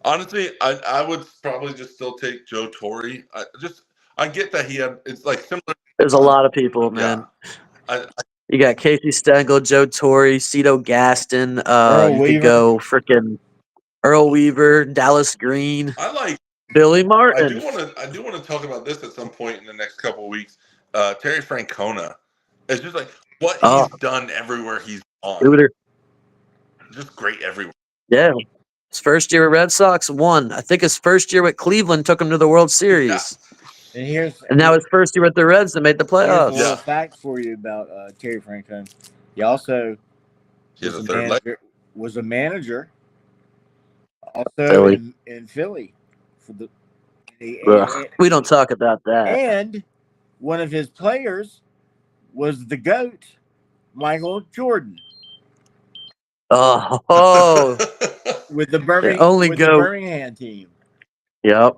Honestly, I would probably just still take Joe Torre. I get that it's like similar. There's a lot of people, man. Yeah. You got Casey Stengel, Joe Torre, Cito Gaston. You could go freaking Earl Weaver, Dallas Green. I like Billy Martin. I do want to talk about this at some point in the next couple of weeks. Terry Francona. It's just like what he's done everywhere he's gone. Just great everywhere. Yeah. His first year with Red Sox won. I think his first year with Cleveland took him to the World Series. Yeah. And now his first year with the Reds that made the playoffs. Here's a little fact for you about Terry Francona. He also He has a third leg. Was a manager also Philly. in Philly for the. We don't talk about that. And one of his players was the GOAT, Michael Jordan. Oh, with the Birmingham team. Yep.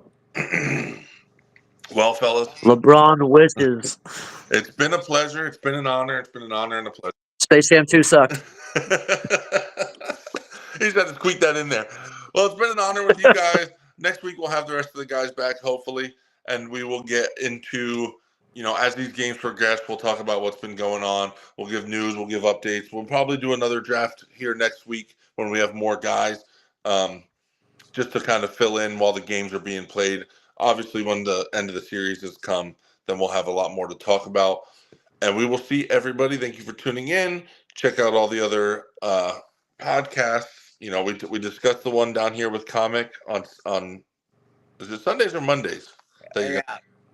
Well, fellas, LeBron wishes. It's been a pleasure. It's been an honor. It's been an honor and a pleasure. Space Jam 2 sucked. He's got to squeak that in there. Well, it's been an honor with you guys. Next week we'll have the rest of the guys back, hopefully, and we will get into, as these games progress, we'll talk about what's been going on. We'll give news. We'll give updates. We'll probably do another draft here next week when we have more guys, just to kind of fill in while the games are being played. Obviously, when the end of the series has come, then we'll have a lot more to talk about. And we will see everybody. Thank you for tuning in. Check out all the other podcasts. We discussed the one down here with Comic on is it Sundays or Mondays?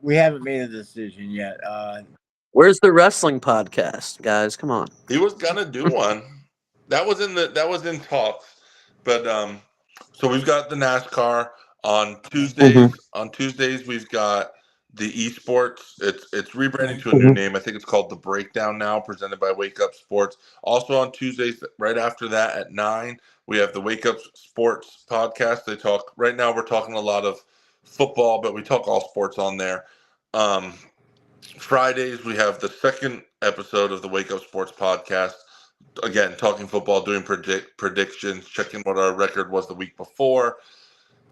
We haven't made a decision yet. Where's the wrestling podcast, guys? Come on. He was gonna do one. That was in talks. But so we've got the NASCAR on Tuesdays. Mm-hmm. On Tuesdays we've got the esports. It's rebranding to a new name. I think it's called The Breakdown now, presented by Wake Up Sports. Also on Tuesdays, right after that at 9, we have the Wake Up Sports podcast. They talk right now. We're talking a lot of football, but we talk all sports on there. Fridays we have the second episode of the Wake Up Sports podcast. Again, talking football, doing predictions, checking what our record was the week before.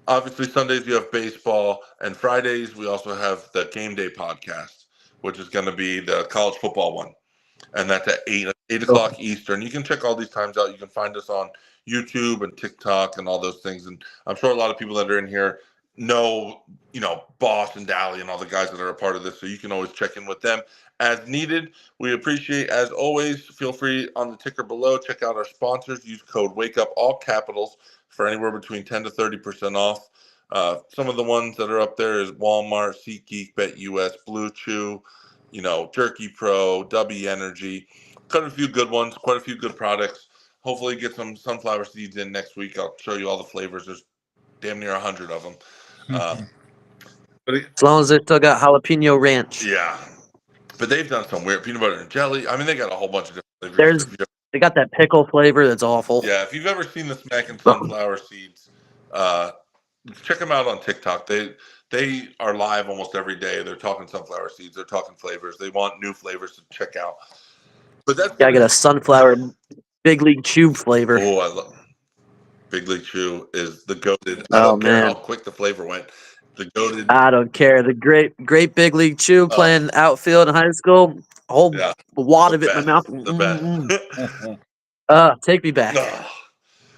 Obviously, Sundays you have baseball, and Fridays we also have the Game Day podcast, which is going to be the college football one, and that's at 8 o'clock Eastern. You can check all these times out. You can find us on YouTube and TikTok and all those things, and I'm sure a lot of people that are in here know, Boss and Dally and all the guys that are a part of this, so you can always check in with them as needed. We appreciate, as always, feel free on the ticker below, check out our sponsors, use code WAKEUP, all capitals, for anywhere between 10 to 30% off. Some of the ones that are up there is Walmart, SeatGeek, BetUS, Blue Chew, Jerky Pro, W Energy. Quite a few good ones, quite a few good products. Hopefully get some sunflower seeds in next week. I'll show you all the flavors. There's damn near 100 of them. As long as they still got jalapeno ranch. Yeah. But they've done some weird peanut butter and jelly. I mean, they got a whole bunch of different flavors. They got that pickle flavor that's awful. Yeah, if you've ever seen the Smackin' Sunflower Seeds, check them out on TikTok. They are live almost every day. They're talking sunflower seeds. They're talking flavors. They want new flavors to check out. But that's gotta get a sunflower Big League Chew flavor. Oh, I love Big League Chew is the goated. I don't care man. How quick the flavor went. The goated. I don't care. The great Big League Chew playing outfield in high school. A whole wad of it in my mouth. The best. Take me back.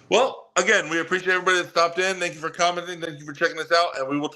Well, again, we appreciate everybody that stopped in. Thank you for commenting. Thank you for checking us out, and we will talk